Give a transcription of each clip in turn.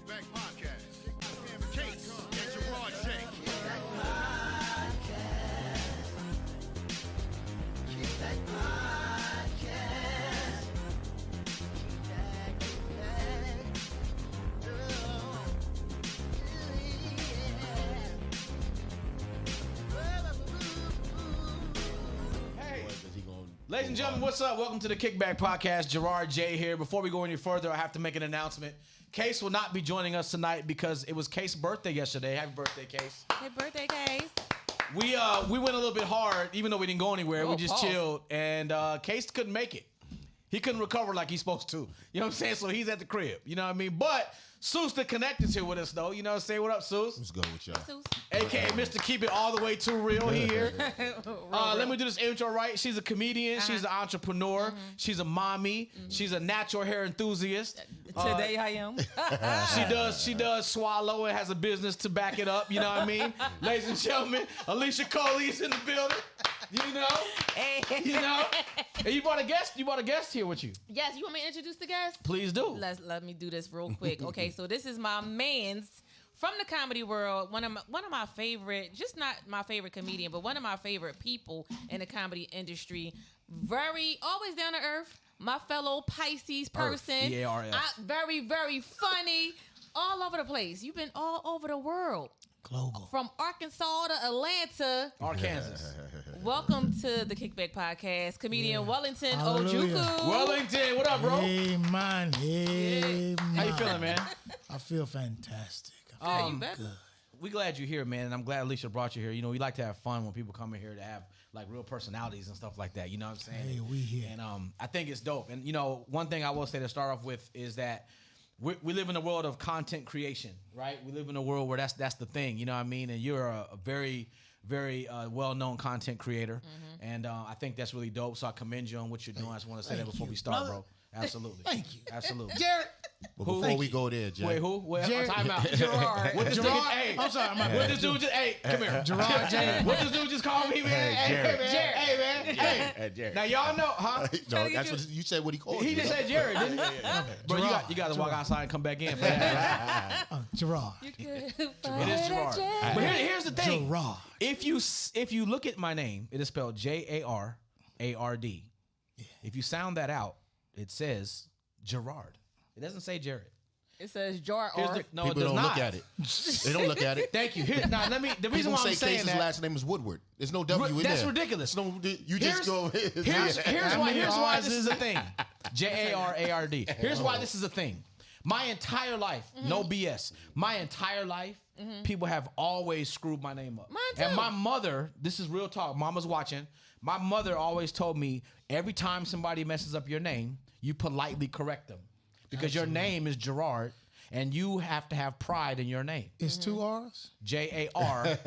Kickback Podcast. Case and Jarard J. Kickback Podcast. Kickback Podcast. Ladies and gentlemen, what's up? Welcome to the Kickback Podcast. Jarard J here. Before we go any further, I have to make an announcement. Case will not be joining us tonight because it was Case's birthday yesterday. Happy birthday, Case. Happy birthday, Case. We went a little bit hard, even though we didn't go anywhere. We just pause. chilled, and Case couldn't make it. He couldn't recover like he's supposed to. You know what I'm saying? So he's at the crib. You know what I mean? But Seuss the Connect is here with us, though. You know what I'm saying? What up, Seuss? What's good with y'all? A.K.A. Mr. Keep It All the Way Too Real here. Let me do this intro right. She's a comedian. She's an entrepreneur. She's a mommy. She's a natural hair enthusiast. Today I am. She does swallow and has a business to back it up. You know what I mean? Ladies and gentlemen, Alicia Coley's in the building. You know? You know? And you brought a guest. You brought a guest here with you. Yes, you want me to introduce the guest? Please do. Let me do this real quick. Okay, so this is my man's from the comedy world. One of my favorite, just not my favorite comedian, but one of my favorite people in the comedy industry. Very always down to earth. My fellow Pisces person. E-A-R-S. Very, very funny. All over the place. You've been all over the world. Global. From Arkansas to Atlanta. Arkansas. Welcome to the Kickback Podcast. Comedian Wellington Hallelujah. Ojukwu. Wellington, what up, bro? Hey, man. Hey, man. How you feeling, man? I feel fantastic. Yeah, you better. Good. We glad you're here, man, and I'm glad Alicia brought you here. You know, we like to have fun when people come in here to have like real personalities and stuff like that. You know what I'm saying? Hey, we here. And I think it's dope. And you know, one thing I will say to start off with is that we live in a world of content creation, right? We live in a world where that's the thing. You know what I mean? And you're a very, very well-known content creator, and I think that's really dope. So I commend you on what you're doing. I just want to say that before we start, bro. Absolutely. Thank you. Absolutely. Jared. But before we go there, Jay. Wait, who? Wait, Jared- time out. Jarard. What this Jarard. nigga, hey, I'm sorry. what this dude just, hey, come here. Jarard J. What this dude just called me, man? Hey, Jared. man. Hey, man. Hey. Jared. Now, y'all know, huh? No, that's what you said. What he called He you. just said Jared, didn't he? Bro, Jarard. you got to walk outside and come back in for that, right? Gerard. It is Jarard. But here's the thing. Gerard. If you look at my name, it is spelled Jarard. If you sound that out, it says Jarard. It doesn't say Jared. It says Jarard. No, People it does don't not. look at it. They don't look at it. Thank you. Now, the reason People why say I'm saying Case's that, last name is Woodward. There's no W in there. that's ridiculous. No, you just go. Here's why this is a thing. Jarard. Here's why this is a thing. My entire life, no BS. My entire life, people have always screwed my name up. Mine too. And my mother, this is real talk. Mama's watching. My mother always told me every time somebody messes up your name, you politely correct them because your name is Jarard. And you have to have pride in your name. It's two R's? Jarard.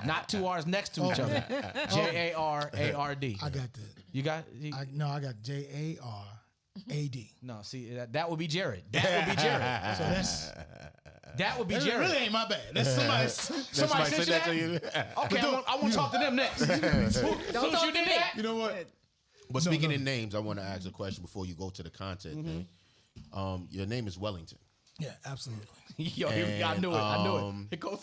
Not two R's next to each other. Jarard. I got the. You got? I got Jarad. No, see, that would be Jared. That would be Jared. So that's. That would be That Jared. really ain't my bad. That's somebody Somebody sent said that to you. Okay, I want to talk to them next. Don't talk you to did me. that? You know what? But speaking in names, I want to ask a question before you go to the content thing. Your name is Wellington. Yeah, absolutely. Yo, here we go. I knew it. Here goes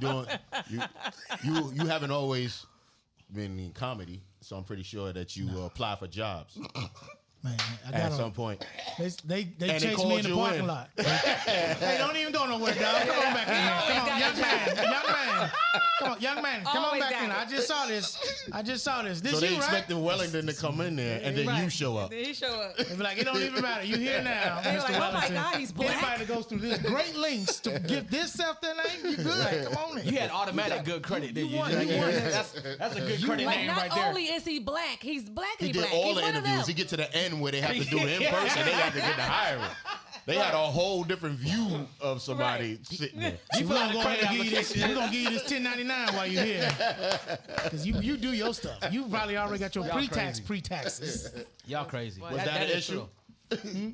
Seuss. You haven't always been in comedy, so I'm pretty sure that you apply for jobs Man, I got at some point. They they chased called me in the you parking in. lot. Hey, don't even go nowhere, dog. Come on back in here. Come on, young man. Come on, young man. Come on Always back got in. it. I just saw this. This So they you, right? expecting Wellington to come in there, and then you show up. Then he show up. They be like, it don't even matter. You here now, They Mr. like, oh my Wellington. God, he's black. Anybody that goes through this great lengths to give this self their name, you good. Come on in. You had automatic good credit, didn't you? won. That's a good credit Like, name not right there. only is he black, he's black. He He did black. all He's the one of interviews. them. He get to the end where they have to do it in person. They had to get the hiring. They had a whole different view of somebody sitting there. So we're gonna go ahead and give you this. We're gonna give you this 1099 while you're here, because you do your stuff. You probably already got your Y'all pre-taxes. Y'all crazy. Was that an is issue? true.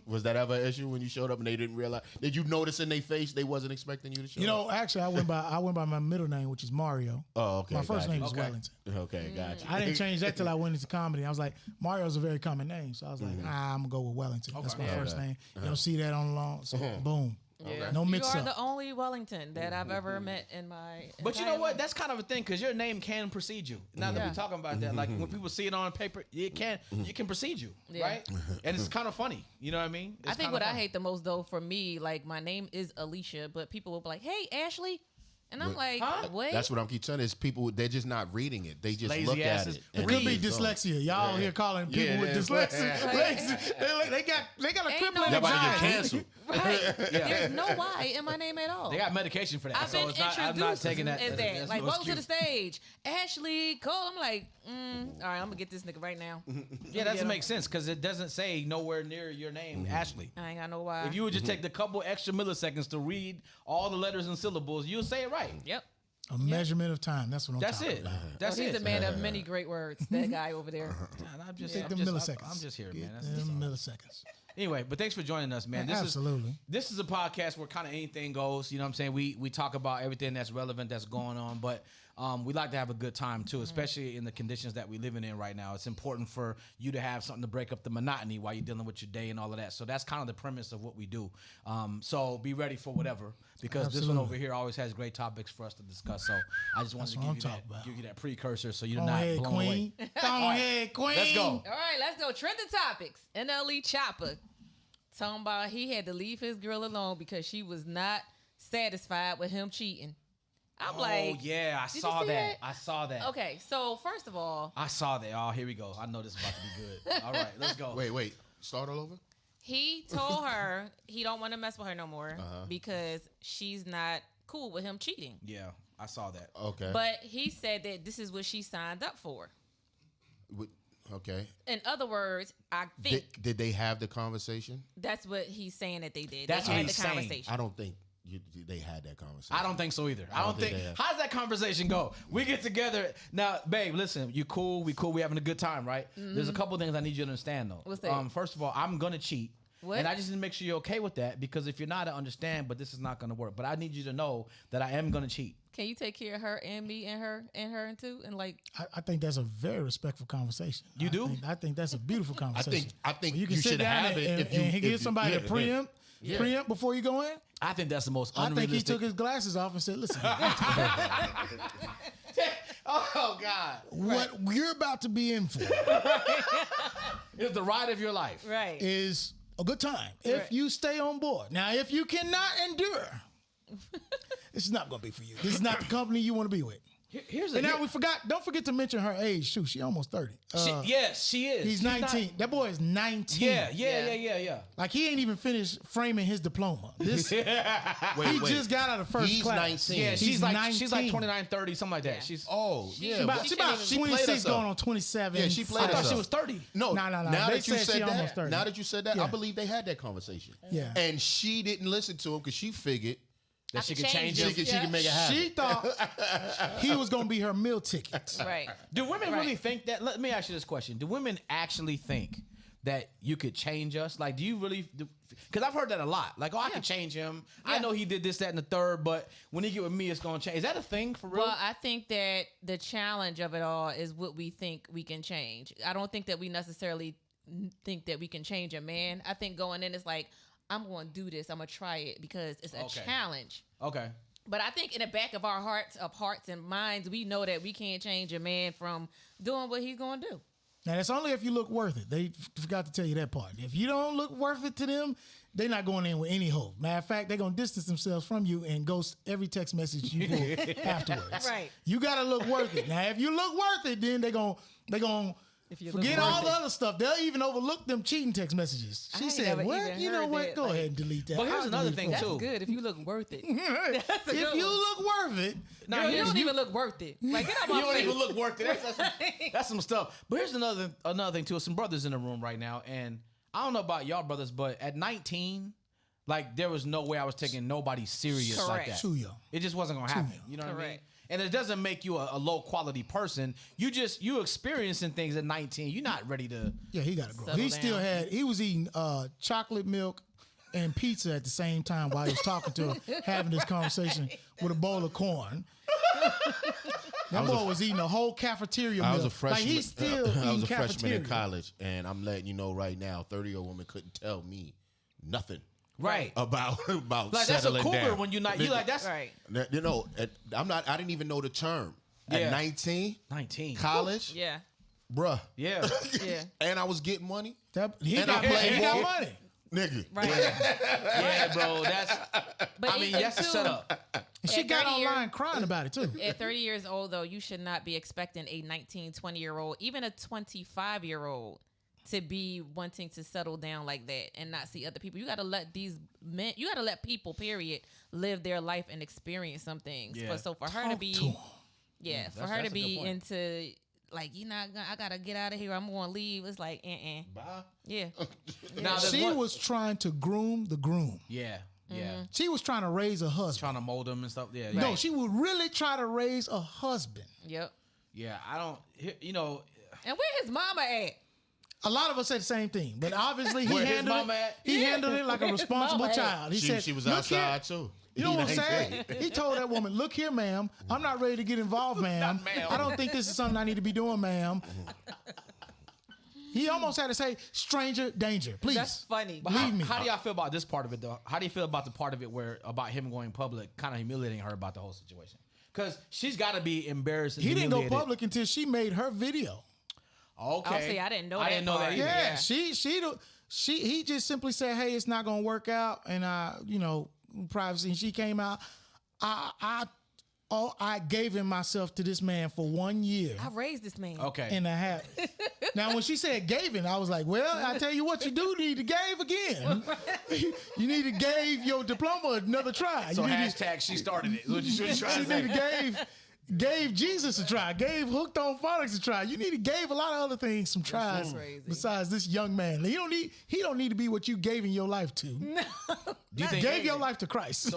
Was that ever an issue when you showed up and they didn't realize? Did you notice in their face they wasn't expecting you to show up? You know, actually, I went by my middle name, which is Mario. Oh, okay. My first gotcha. name is Wellington. Okay, gotcha. I didn't change that till I went into comedy. I was like, Mario's a very common name, so I was like, I'm gonna go with Wellington. That's my first name. You don't see that on the long, so boom. Yeah. No mix You are up. the only Wellington that I've ever met in my. But you entire know what? life. That's kind of a thing because your name can precede you. Now that we're talking about that, like when people see it on paper, it can precede you, right? And it's kind of funny. You know what I mean? It's I think kinda what I funny. hate the most though, for me, like my name is Alicia, but people will be like, "Hey, Ashley," and I'm like, "What?" That's what I'm keep telling is people, they're just not reading it. They just Lazy look at asses. it. It and could be it's gone. dyslexia. Y'all here calling people with dyslexia lazy. They got a Ain't crippling no- Y'all about to get anxiety. canceled. Right? There's no Y in my name at all. They got medication for that. I've so been it's not, introduced I'm not taking that as that. that's Like, no welcome to the excuse. stage, Ashley Cole. I'm like, all right, I'm gonna get this nigga right now. Yeah, that doesn't make sense because it doesn't say nowhere near your name, Ashley. I ain't got no Y. If you would just take the couple extra milliseconds to read all the letters and syllables, you'll say it right. Yep. A measurement of time. That's what I'm That's talking it. about. That's He's it. a man of many great words. That guy over there. I'm just, Take I'm the just, milliseconds. I'm just here, man. That's Them all. milliseconds. Anyway, but thanks for joining us, man. Absolutely. This is a podcast where kind of anything goes. You know what I'm saying? We talk about everything that's relevant that's going on, but we like to have a good time too, especially in the conditions that we're living in right now. It's important for you to have something to break up the monotony while you're dealing with your day and all of that. So that's kind of the premise of what we do. So be ready for whatever, because this one Absolutely. over here always has great topics for us to discuss. So I just wanted That's to what I'm talking about. give you that precursor so you're Go not ahead, blown Queen. away. Go ahead, Queen. Let's go. All right, let's go. Trending topics. NLE Chopper talking about he had to leave his girl alone because she was not satisfied with him cheating. I'm like, Oh yeah, I did you saw see that. that? I saw that. okay, so first of all, I saw that. Oh, here we go. I know this is about to be good. All right, let's go. Wait. Start all over? he told her he don't want to mess with her no more because she's not cool with him cheating. Yeah, I saw that. Okay. But he said that this is what she signed up for. Okay. In other words, I think Did they have the conversation? that's what he's saying that they did. That's they what had he's the saying. conversation. I don't think they had that conversation. I don't think so either. I don't think. they have. How's that conversation go? We get together now, babe. Listen, you cool? We cool? We having a good time, right? There's a couple things I need you to understand though. What's that? First of all, I'm gonna cheat. What? And I just need to make sure you're okay with that, because if you're not, I understand, but this is not gonna work. But I need you to know that I am gonna cheat. Can you take care of her and me and her and too? And like, I think that's a very respectful conversation. You do? I think that's a beautiful conversation. I think you can you sit should down have it and, if you- and if give you- somebody a yeah, preempt before you go in. I think that's the most I unrealistic. think he took his glasses off and said, "Listen, Oh God! what you're about to be in for It's the ride of your life. right. is a good time if Right. you stay on board. Now, if you cannot endure, this is not going to be for you. This is not the company you want to be with." Here's And now we forgot. Don't forget to mention her age. Shoot, she almost 30. yes, she is. He's She's 19. not- That boy is 19. Yeah. Like he ain't even finished framing his diploma. This he Wait. just got out of first He's class. 19. Yeah, He's she's like 19. 29, 30, something like that. Yeah. She's Oh, yeah. She about, She she can't about even- she played 26 herself. going on 27. Yeah, she played I thought herself. she was 30. No, No. Now They that you said she said almost that, 30. now that you said that, Yeah. I believe they had that conversation. Yeah. And she didn't listen to him because she figured that she can could change change it. it. she could make it happen. She thought he was going to be her meal ticket. Right. Do women Right. really think that? Let me ask you this question: do women actually think that you could change us? Like, do you really? Because I've heard that a lot. Like, I can change him. I Yeah. know he did this, that, and the third, but when he get with me, it's gonna change. Is that a thing for real? Well, I think that the challenge of it all is what we think we can change. I don't think that we necessarily think that we can change a man. I think going in is like, I'm going to do this. I'm going to try it because it's a Okay. challenge. Okay. But I think in the back of our hearts and minds, we know that we can't change a man from doing what he's going to do. Now, that's only if you look worth it. They forgot to tell you that part. If you don't look worth it to them, they're not going in with any hope. Matter of fact, they're going to distance themselves from you and ghost every text message you pull afterwards. Right. You got to look worth it. Now, if you look worth it, then they're going If you forget look all worth the it. other stuff. They'll even overlook them cheating text messages. I She ain't said, never what? even You know heard what? that, Go like- ahead and delete that. But here's I'll another delete thing, both. too. That's good if you look worth it. That's a If good you one. look worth it, Now, Girl, you here's- don't even look worth it. Like, get out You my don't face. even look worth it. That's some stuff. But here's another thing too. Some brothers in the room right now, and I don't know about y'all brothers, but at 19, like there was no way I was taking nobody serious like Correct. that. Too young. It just wasn't gonna happen. young. You know what I mean? Correct. And it doesn't make you a low quality person. You experiencing things at 19. You're not ready to. Yeah, he got to grow. Settle He still down. he was eating chocolate milk and pizza at the same time while he was talking to her, having this conversation with a bowl of corn. That boy was eating a whole cafeteria meal. I was a freshman. Like he's still I was eating a freshman cafeteria. in college, and I'm letting you know right now, 30-year-old woman couldn't tell me nothing Right. about Like that's a settling cougar down. when you like that's Right. You know, I didn't even know the term. Yeah. At 19, 19. college, Yeah. bruh, Yeah. Yeah. and I was getting money, He And got I played he got ball. money. nigga. Right. Yeah, bro. That's. But I mean, even that's a too, setup. And she At got 30 years- online crying about it too. At 30 years old, though, you should not be expecting a 19, 20-year-old, even a 25-year-old, to be wanting to settle down like that and not see other people. You got to let these men, you got to let people, period, live their life and experience some things. Yeah. But so for her to Talk be, to him. yeah, for that's- her that's to a good be point. into, like, you're not gonna, I got to get out of here. I'm going to leave. It's like, Bye. Yeah. Now there's She one- was trying to groom the groom. Yeah. Yeah. She was trying to raise a husband. Trying to mold them and stuff. Yeah. No, yeah. she would really try to raise a husband. Yep. Yeah. I don't. You know. And where his mama at? A lot of us said the same thing, but obviously he Where his handled mama it. at? He handled it like a Where his responsible mama at? child. He said, She was "Look here." outside too. You know what I'm He saying? ain't He told that woman, "Look here, ma'am. I'm not ready to get involved, ma'am. ma'am. I don't think this is something I need to be doing, ma'am." He almost had to say, "Stranger danger, please." That's funny. But Leave me. how do y'all feel about this part of it, though? How do you feel about the part of it where about him going public, kind of humiliating her about the whole situation? Because she's got to be embarrassed. And He didn't go humiliated. public until she made her video. Okay. Oh, see, I didn't know I that didn't know part. that either. Yeah, he just simply said, "Hey, it's not gonna work out," and privacy. And she came out. I gave him myself to this man for 1 year I raised this man. Okay. and a half. Now, when she said gave him, I was like, "Well, I tell you what, you do need to gave again. You need to gave your diploma another try. so you need hashtag she started it. What you trying to, to she say? need to gave Jesus a try. Gave Hooked on Phonics a try. You need to gave a lot of other things some tries crazy. besides this young man. He don't need to be what you gave in your life to. Do you think Gave your life to Christ.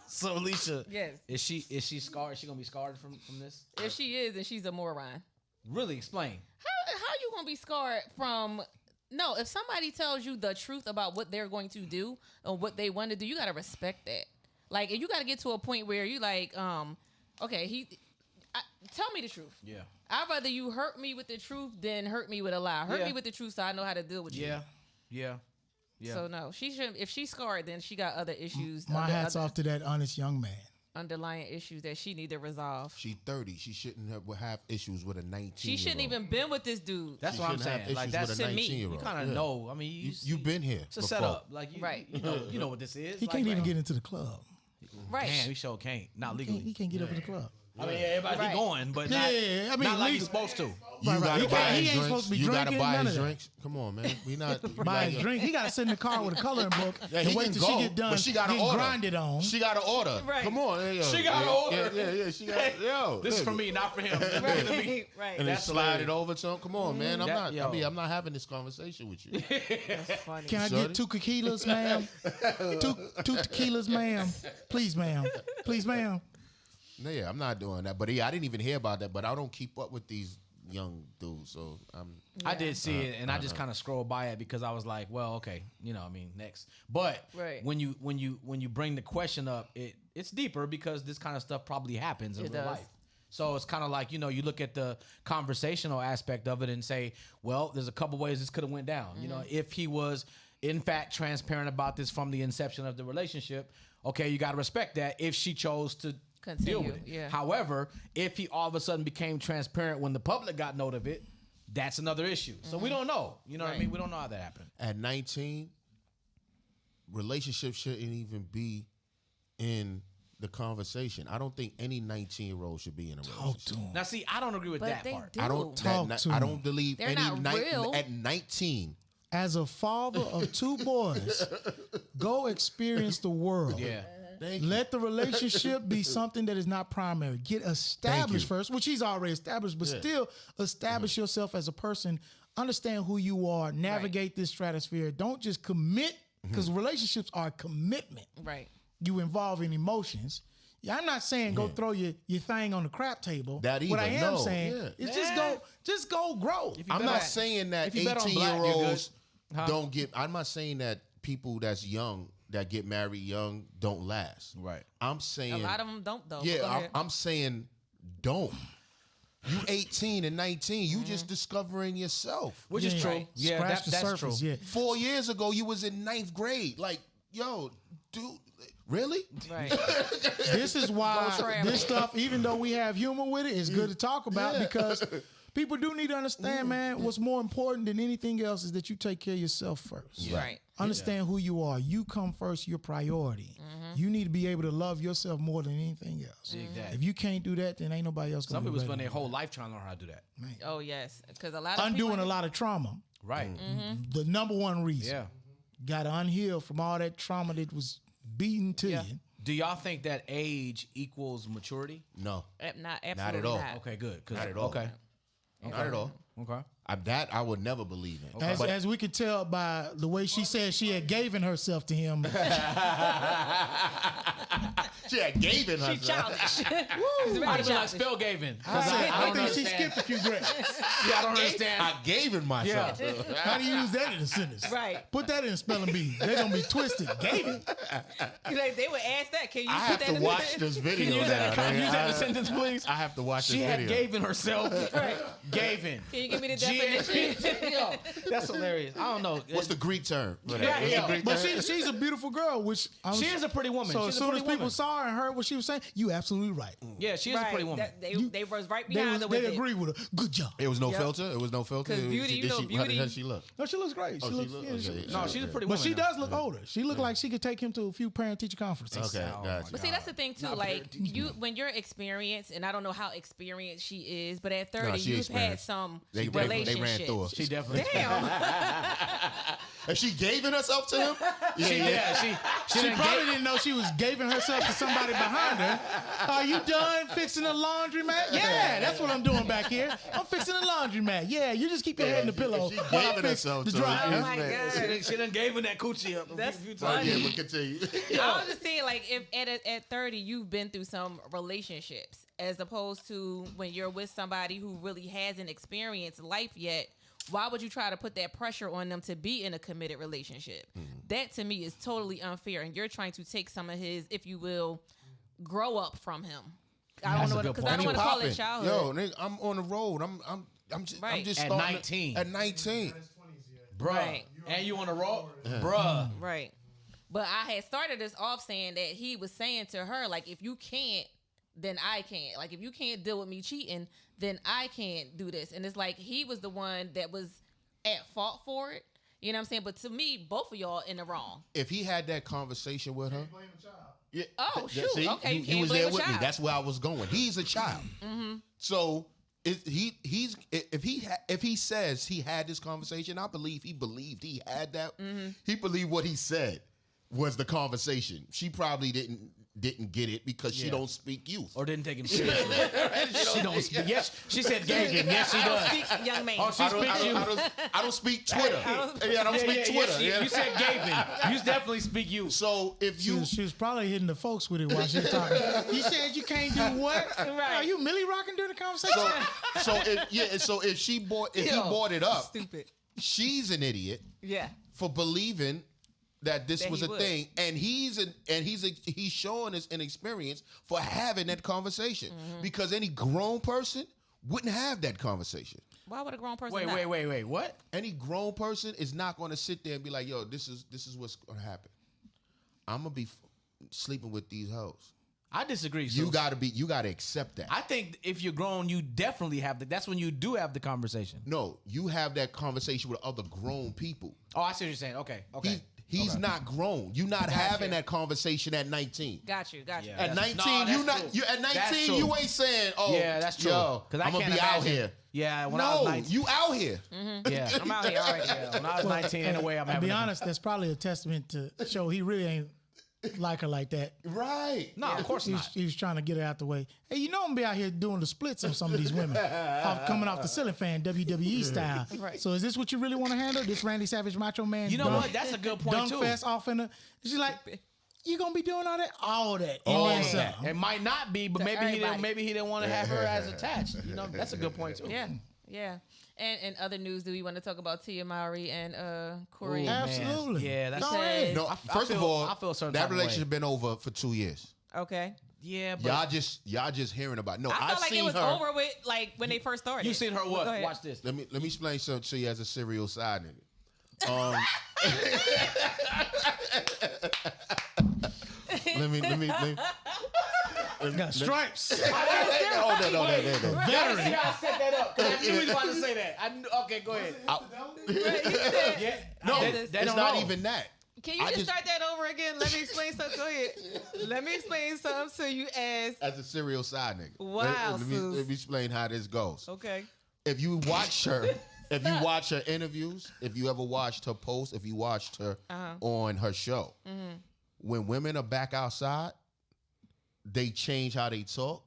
So Alicia, Yes. is she scarred? Is she gonna be scarred from this? If she is, then she's a moron. Really explain. How you gonna be scarred from? No, if somebody tells you the truth about what they're going to do and what they want to do, you gotta respect that. Like, and you gotta get to a point where you like, okay, tell me the truth. Yeah. I'd rather you hurt me with the truth than hurt me with a lie. Hurt Yeah. me with the truth so I know how to deal with you. Yeah. Yeah. Yeah. So no, she shouldn't. If she's scarred, then she got other issues. My hat's off to that honest young man. Underlying issues that she need to resolve. She 30. She shouldn't have issues with a 19. She shouldn't even been with this dude. That's She what I'm shouldn't have saying. Like issues that's with a to me. 19-year-old. You kind of Yeah. know. I mean, You've been here. It's a before. setup. Like Right. You know what this is. He Like, can't even like, get into the club. Right. Damn, he sure can't. Not legally. He can't get up in the club. I mean, everybody Right. going, but Yeah, not, I mean, not like he's legal. supposed to. You Right, right. gotta He buy can't- he his ain't drinks. supposed to be You gotta drinking, buy none his of that. drinks. Come on, man. We not Buy his drink. He got to sit in the car with a coloring book Yeah, and he wait can till go, she get done. but she got to getting order. grinded on. She got to order. Right. Come on, hey, yo. She gotta order. Yeah. She got. Yo, This is look. for me, not for him. Right. Right. And then That's slide hilarious. it over to him. Come on, man. I'm not having this conversation with you. That's funny. Can I Shorty? get 2 tequilas, ma'am? two tequilas, ma'am. Please, ma'am. Please, ma'am. Yeah, I'm not doing that. But yeah, I didn't even hear about that. But I don't keep up with these young dudes, so I'm. I did see it, and I just kind of scrolled by it because I was like, well, okay, next. But Right. when you bring the question up, it's deeper because this kind of stuff probably happens in It real does. life. So it's kind of like, you look at the conversational aspect of it and say, well, there's a couple ways this could have went down. If he was in fact transparent about this from the inception of the relationship, okay, you got to respect that if she chose to deal Continue, with it. yeah. However, if he all of a sudden became transparent when the public got note of it, that's another issue. So we don't know. You know what I Right. mean? We don't know how that happened. At 19, relationships shouldn't even be in the conversation. I don't think any 19-year-old should be in a Talk relationship. to him. Now, see, I don't agree with But that they part. do. I don't. Talk that- to I him. don't believe They're any not real. at 19. As a father of 2 boys, go experience the world. Yeah. Thank you. Let the relationship be something that is not primary. Get established first, which he's already established, but still establish yourself as a person. Understand who you are. Navigate this stratosphere. Don't just commit, because relationships are commitment. Right. You involve in emotions. Yeah, I'm not saying go throw your thing on the crap table. That What I either, am no, saying yeah. is just go grow. I'm not saying that if you bet on black, you're good. 18-year-olds Huh? don't get. I'm not saying that people that's young that get married young don't last. Right. I'm saying A lot of them don't though. Go Yeah, ahead. I'm saying don't. You 18 and 19, you just discovering yourself. Which is true. Right. Yeah, Scratch the that's surface. true. Yeah. 4 years ago, you was in 9th grade. Like, yo, dude, really? Right. This is why Go travel. this stuff, even though we have humor with it, is good to talk about because people do need to understand, man, what's more important than anything else is that you take care of yourself first. Right. Understand who you are. You come first, your priority. You need to be able to love yourself more than anything else. Exactly. If you can't do that, then ain't nobody else Some gonna people do spend it. their whole life trying to learn how to do that. Oh yes, because a lot of Undoing people, a lot of trauma. Right. The number one reason. Yeah. Got to unheal from all that trauma that was beaten to Yeah. you. Do y'all think that age equals maturity? No, Not absolutely all. not. Okay, good. Not at all. Okay. not at all. Okay. That I would never believe in. As we could tell by the way she said she had given herself to him. She had gave in She's herself. childish. She's I'd very be like childish. spell Gavin. I think she skipped a few grades. Yeah, I don't understand. I gave in myself. Yeah. How do you use that in a sentence? Right. Put that in a spelling bee. They're gonna be twisted. Gave it. Like, they would ask that. Can you I put have that to in watch the this video Can you use that, now. can you use that in a I- sentence, please? I have to watch She this had video. Gavin herself. Right. Gavin. Can you give me the G- definition? Yo, that's hilarious. I don't know. What's the Greek term for that? Yeah, What's yeah. the Greek But term? she's a beautiful girl, which She is a pretty woman. So She's as a soon pretty as people woman. saw her and heard what she was saying, you absolutely right. Yeah, she is a pretty woman. They was right behind her with They it. agree with her. Good job. It was no Yep. filter. It was no filter. 'Cause It was- beauty, you know, How beauty- did she look? No, she looks great. Oh, She she looks, look- yeah, okay, she- yeah. No, she's a pretty But woman. she now. does look older. She look like she could take him to a few parent-teacher conferences. Okay, Oh, gotcha. But see, that's the thing too. Like you, when you're experienced, and I don't know how experienced she is, but at 30, she you've had experienced. some They relationships. ran through her. She definitely. Damn. And she gave it herself to him? She, yeah, she She done probably gave- didn't know she was giving herself to somebody behind her. Are you done fixing the laundry mat? Yeah, that's what I'm doing back here. I'm fixing the laundry mat. Yeah, you just keep your head in the pillow She while I gave it fix herself the to him. dryer. Oh my God. She done gave him that coochie up. That's a few Oh, times. yeah, we'll continue. I was just saying, like, if at 30 you've been through some relationships, as opposed to when you're with somebody who really hasn't experienced life yet. Why would you try to put that pressure on them to be in a committed relationship? That to me is totally unfair, and you're trying to take some of his, if you will, grow up from him. I That's don't a know good because I don't point. want to call Popping. it childhood. Yo, nigga, I'm on the road. I'm Right. just At starting 19. At 19. Bruh. Right. And you on the road? Bruh. Right. But I had started this off saying that he was saying to her, like, if you can't, then I can't. Like, if you can't deal with me cheating, then I can't do this. And it's like he was the one that was at fault for it. You know what I'm saying? But to me, both of y'all in the wrong. If he had that conversation with her. Yeah, Oh, shoot. See, Okay, you he can't was blame there a with me. child. That's where I was going. He's a child. So if he says he had this conversation, I believe he believed he had that. He believed what he said was the conversation. She probably didn't get it because she Yeah. don't speak youth. Or didn't take him seriously. She don't speak. Yes, she said Gavin. Yes, she I don't does. speak young man. Oh, she speaks you. I don't speak Twitter. I don't speak Yeah, Twitter. you said Gavin. You definitely speak you. So if you She was probably hitting the folks with it while she was talking. You said you can't do what? Right. Are you Millie rocking during the conversation? so if he brought it up, Stupid. she's an idiot Yeah. for believing that this That was he a would. thing, and he's showing his inexperience for having that conversation because any grown person wouldn't have that conversation. Why would a grown person Wait, not? wait. What? Any grown person is not going to sit there and be like, "Yo, this is what's going to happen. I'm gonna be sleeping with these hoes." I disagree. You Sus. gotta accept that. I think if you're grown, you definitely have the. That's when you do have the conversation. No, you have that conversation with other grown people. Oh, I see what you're saying. Okay. He's Okay. not grown. You're not having that conversation at 19. Got you. Yeah. At That's- 19, no, you that's not true. you at That's 19 true. you ain't saying, "Oh, Yeah, that's true. Yo, 'Cause I I'm gonna can't be out imagine- here." Yeah, when I was No, 19. you out here. Yeah, I'm out here already. yeah. When I was 19, in a way, I'm To having. be honest, that's probably a testament to show he really ain't like her like that. Right. No, of course He was, not. he was trying to get her out the way. Hey, you know I'm gonna be out here doing the splits on some of these women, coming off the ceiling fan, WWE style. Right. So is this what you really want to handle? This Randy Savage Macho Man? You know dunk- what? That's a good point dunk too. fest off in the. She's like, You gonna be doing all that? All that. All And of then that. some. It might not be, but To maybe everybody. he didn't want to have her as attached. You know, that's a good point too. Yeah, yeah. And other news, do we want to talk about Tia Mowry and Corey? Ooh, man. Absolutely. Yeah, that's Go ahead. No, I first of feel- all, I feel a certain that type of way. relationship been over for 2 years. Okay. Yeah, but Y'all just hearing about it. No, I I've felt like seen it was her. over with, like, when they first started. you seen her what? Go ahead. Watch this. Let me explain something to you as a serial side nigga. Let me. Got stripes. Oh no. Veteran. See how I set that up? 'Cause I knew he was about to say that. I knew, okay, go ahead. Yeah, No, they it's don't not know. even that. Can you I just start that over again? Let me explain something. Go ahead. Let me explain something to you as a serial side nigga. Wow, Let me Sus. explain how this goes. okay. If you watch her interviews, if you ever watched her post, if you watched her on her show, when women are back outside, they change how they talk,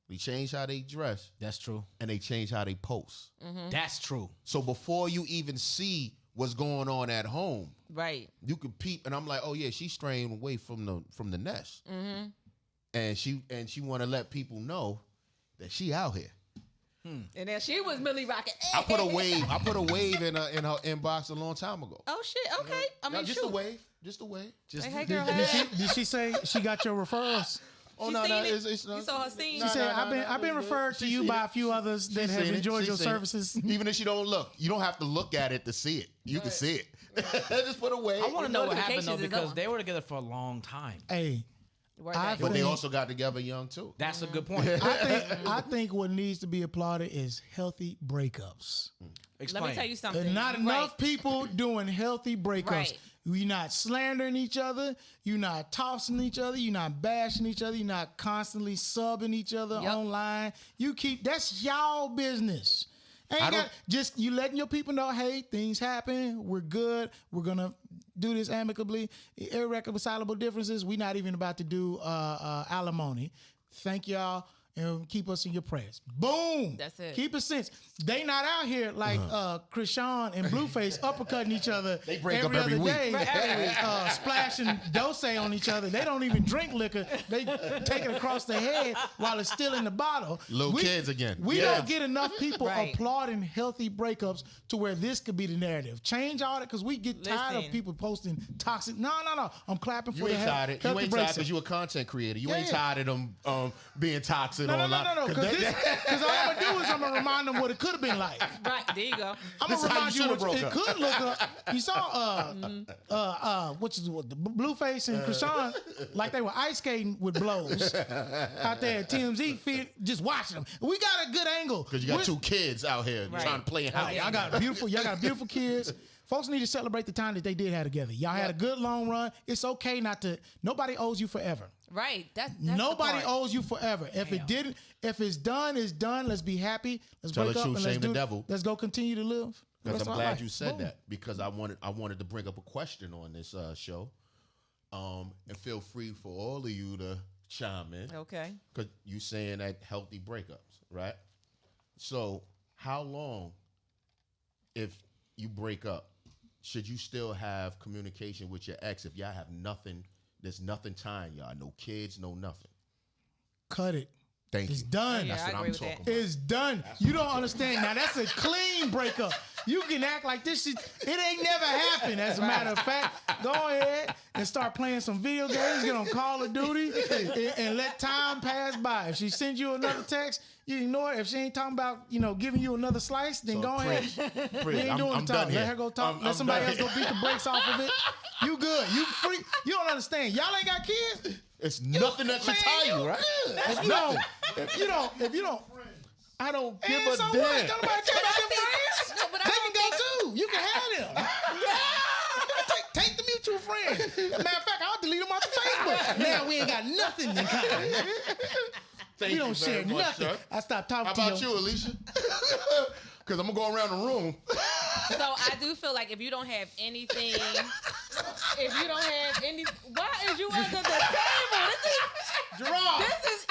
they change how they dress, That's true. and they change how they post. That's true. So before you even see what's going on at home, Right. you can peep, and I'm like, oh yeah, she's straying away from the nest, and she want to let people know that she out here. And then she was really rocking. I put a wave in her inbox a long time ago. Oh shit. Okay. I mean, Just shoot. a wave, just a wave. Just Hey, girl. Did she say she got your referrals? Oh She no, seen it? it's You saw her scene? She said, I've been referred to you by a few others that have enjoyed your services. Even if she don't look, you don't have to look at it to see it. You can see it. Just put a wave. I want to know what happened though Notifications is because on. they were together for a long time. Hey, Word I that. But they think- also got together young too. That's a good point. I think what needs to be applauded is healthy breakups. Explain. Let me tell you something. And not You're enough right. people doing healthy breakups. Right. You're not slandering each other. You're not tossing each other. You're not bashing each other. You're not constantly subbing each other Yep. online. That's y'all business. Just you letting your people know, hey, things happen. We're good. We're gonna do this amicably. Irreconcilable differences. We're not even about to do alimony. Thank y'all. And keep us in your prayers. Boom. That's it. Keep it sense. They not out here like Krishan and Blueface uppercutting each other. They break up every every other week. day, Right, every week. splashing dose on each other. They don't even drink liquor. They take it across the head while it's still in the bottle. Little kids again. We Yeah. don't get enough people Right. applauding healthy breakups to where this could be the narrative. Change all that because we get tired of Listen. people posting toxic. No. I'm clapping for You the ain't tired. You healthy ain't tired breakups. because you a content creator. You Yeah, ain't yeah. tired of them being toxic No, online. because all I'm gonna do is I'm gonna remind them what it could have been like. Right. There you go. I'm This gonna is how remind you you should've what broke it up. could look up. You saw the Blueface and Krishan like they were ice skating with blows out there at TMZ just watching them. We got a good angle Because you got two kids out here Right. trying to play house. Y'all got beautiful kids. Folks need to celebrate the time that they did have together. Y'all had a good long run. It's okay not to. Nobody owes you forever. Right. That's Nobody the part. owes you forever. If it didn't, if it's done, it's done. Let's be happy. Let's Tell break the up truth, and let's shame the do. devil. Let's go continue to live. the Because rest I'm of our glad life. you said Boom. that because I wanted to bring up a question on this show, and feel free for all of you to chime in Okay. because you saying that healthy breakups, right? So how long, if you break up, should you still have communication with your ex if y'all have nothing? There's nothing tying y'all, no kids, no nothing. Cut it. Thank It's you. done. Yeah, That's I what agree I'm with talking that. about. It's done. You don't understand. Now that's a clean breakup. You can act like this shit. It ain't never happened. As a matter of fact, go ahead and start playing some video games. Get on Call of Duty and let time pass by. If she sends you another text, you ignore it. If she ain't talking about giving you another slice, then So, go ahead. Prince, We ain't doing I'm the done talk. here. Let her go talk. I'm Let somebody done else go here. beat the brakes off of it. You good. You free. You don't understand. Y'all ain't got kids. It's nothing that should tie you, right? If you don't, I don't give a so damn. what? Don't nobody care about their friends. No, but I They don't can go too. You can have them. take the mutual friends. As a matter of fact, I'll delete them off the Facebook. Now we ain't got nothing in common. Thank We you don't share very much, nothing. sir. I stopped talking How to about you, Alicia? Because I'm going to go around the room. So I do feel like if you don't have anything, why is you under the table? Gerard. This is.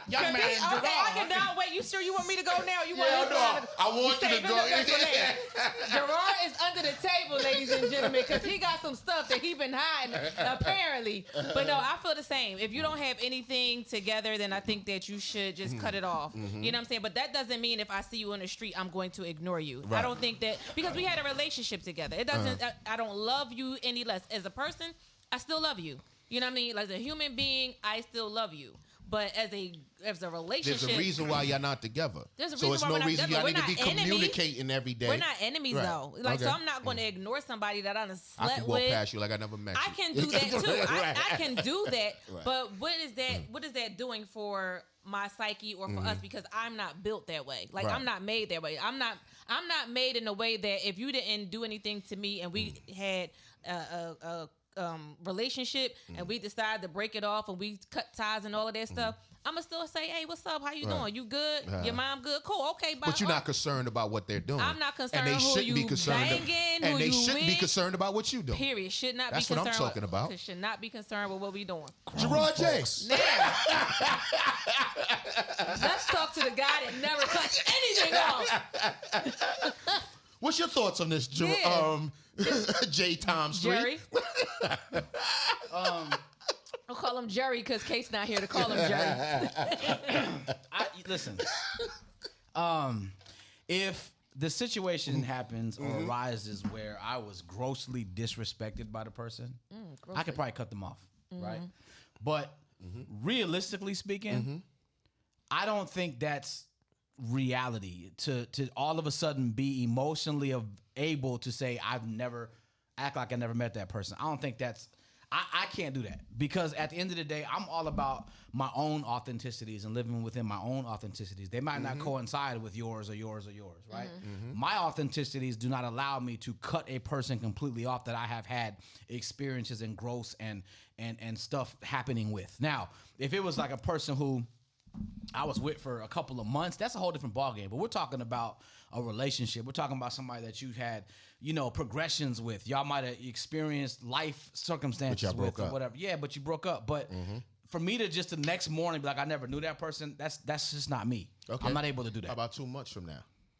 Young man, Okay, I Gerard. cannot wait. You sure you want me me to go now? You want Yeah, this no, guy I want you to Stay go. with us. Jarard is under the table, ladies and gentlemen, because he got some stuff that he been hiding, apparently. But no, I feel the same. If you don't have anything together, then I think that you should just cut it off. You know what I'm saying? But that doesn't mean if I see you on the street, I'm going to ignore you. I don't think that, because we had a relationship together. It doesn't, I don't love you any less. As a person, I still love you. You know what I mean? Like, as a human being, I still love you. But as a relationship, There's a reason why y'all not together. There's a so reason it's why no we're not reason together. y'all need to be We're not enemies. communicating every day. we're not enemies Right. though. Like, so Okay. I'm not going to ignore somebody that I done I slept can walk with. past you like I never met you. I can do that too. Right. I can do that. Right. But what is that doing for my psyche or for us? Because I'm not built that way. Like, Right. I'm not made that way. I'm not made in a way that if you didn't do anything to me and we had a relationship and we decided to break it off and we cut ties and all of that stuff, I'ma still say, hey, what's up? How you doing? You good? Your mom good? Cool. Okay, bye. But you're not concerned about what they're doing. I'm not concerned and they who shouldn't you be concerned banging, and who they you shouldn't be with. concerned about what you do. Period. Should not That's be what I'm concerned talking about. Should not be concerned with what we doing. Jarard J. Now, let's talk to the guy that never cuts anything off. What's your thoughts on this, Yeah. J. Tom Street? Jerry. I'll call him Jerry because Kate's not here to call him Jerry. Listen, if the situation happens or arises where I was grossly disrespected by the person, I could probably cut them off, right? But realistically speaking, I don't think that's reality to all of a sudden be emotionally able to say I've never act like I never met that person. I don't think that's I can't do that, because at the end of the day, I'm all about my own authenticities and living within my own authenticities. They might not coincide with yours or yours or yours, right? My authenticities do not allow me to cut a person completely off that I have had experiences and growth and stuff happening with. Now, if it was like a person who I was with for a couple of months, that's a whole different ballgame. But we're talking about a relationship. We're talking about somebody that you had, progressions with. Y'all might have experienced life circumstances broke with or up. whatever. Yeah, but you broke up. But for me to just the next morning be like, I never knew that person, that's just not me. Okay. I'm not able to do that. How about 2 months from now?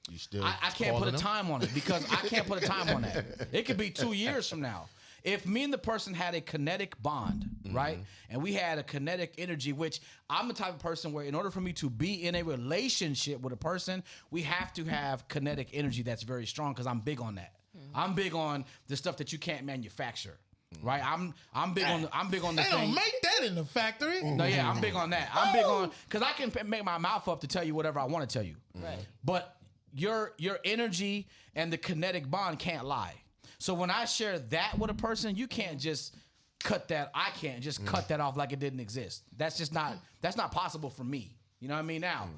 You still I can't put calling a them? time on it, because I can't put a time on that. It could be 2 years from now. If me and the person had a kinetic bond, right, and we had a kinetic energy, which I'm the type of person where in order for me to be in a relationship with a person, we have to have kinetic energy that's very strong, because I'm big on that. I'm big on the stuff that you can't manufacture, right? I'm big on the They thing. don't make that in the factory. No, yeah, I'm big on that. I'm big on, because I can make my mouth up to tell you whatever I want to tell you. Right. But your energy and the kinetic bond can't lie. So when I share that with a person, you can't just cut that. I can't just cut that off like it didn't exist. That's not possible for me. You know what I mean? Now,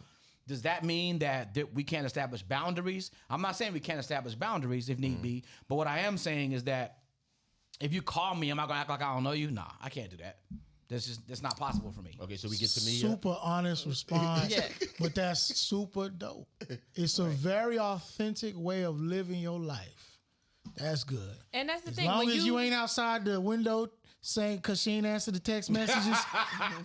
does that mean that we can't establish boundaries? I'm not saying we can't establish boundaries if need be, but what I am saying is that if you call me, am I gonna act like I don't know you? Nah, I can't do that. That's not possible for me. Okay, so we get to me. Super honest response, Yeah. but that's super dope. It's a very authentic way of living your life. That's good. And that's the As thing. long when as you ain't outside the window saying, because she ain't answered the text messages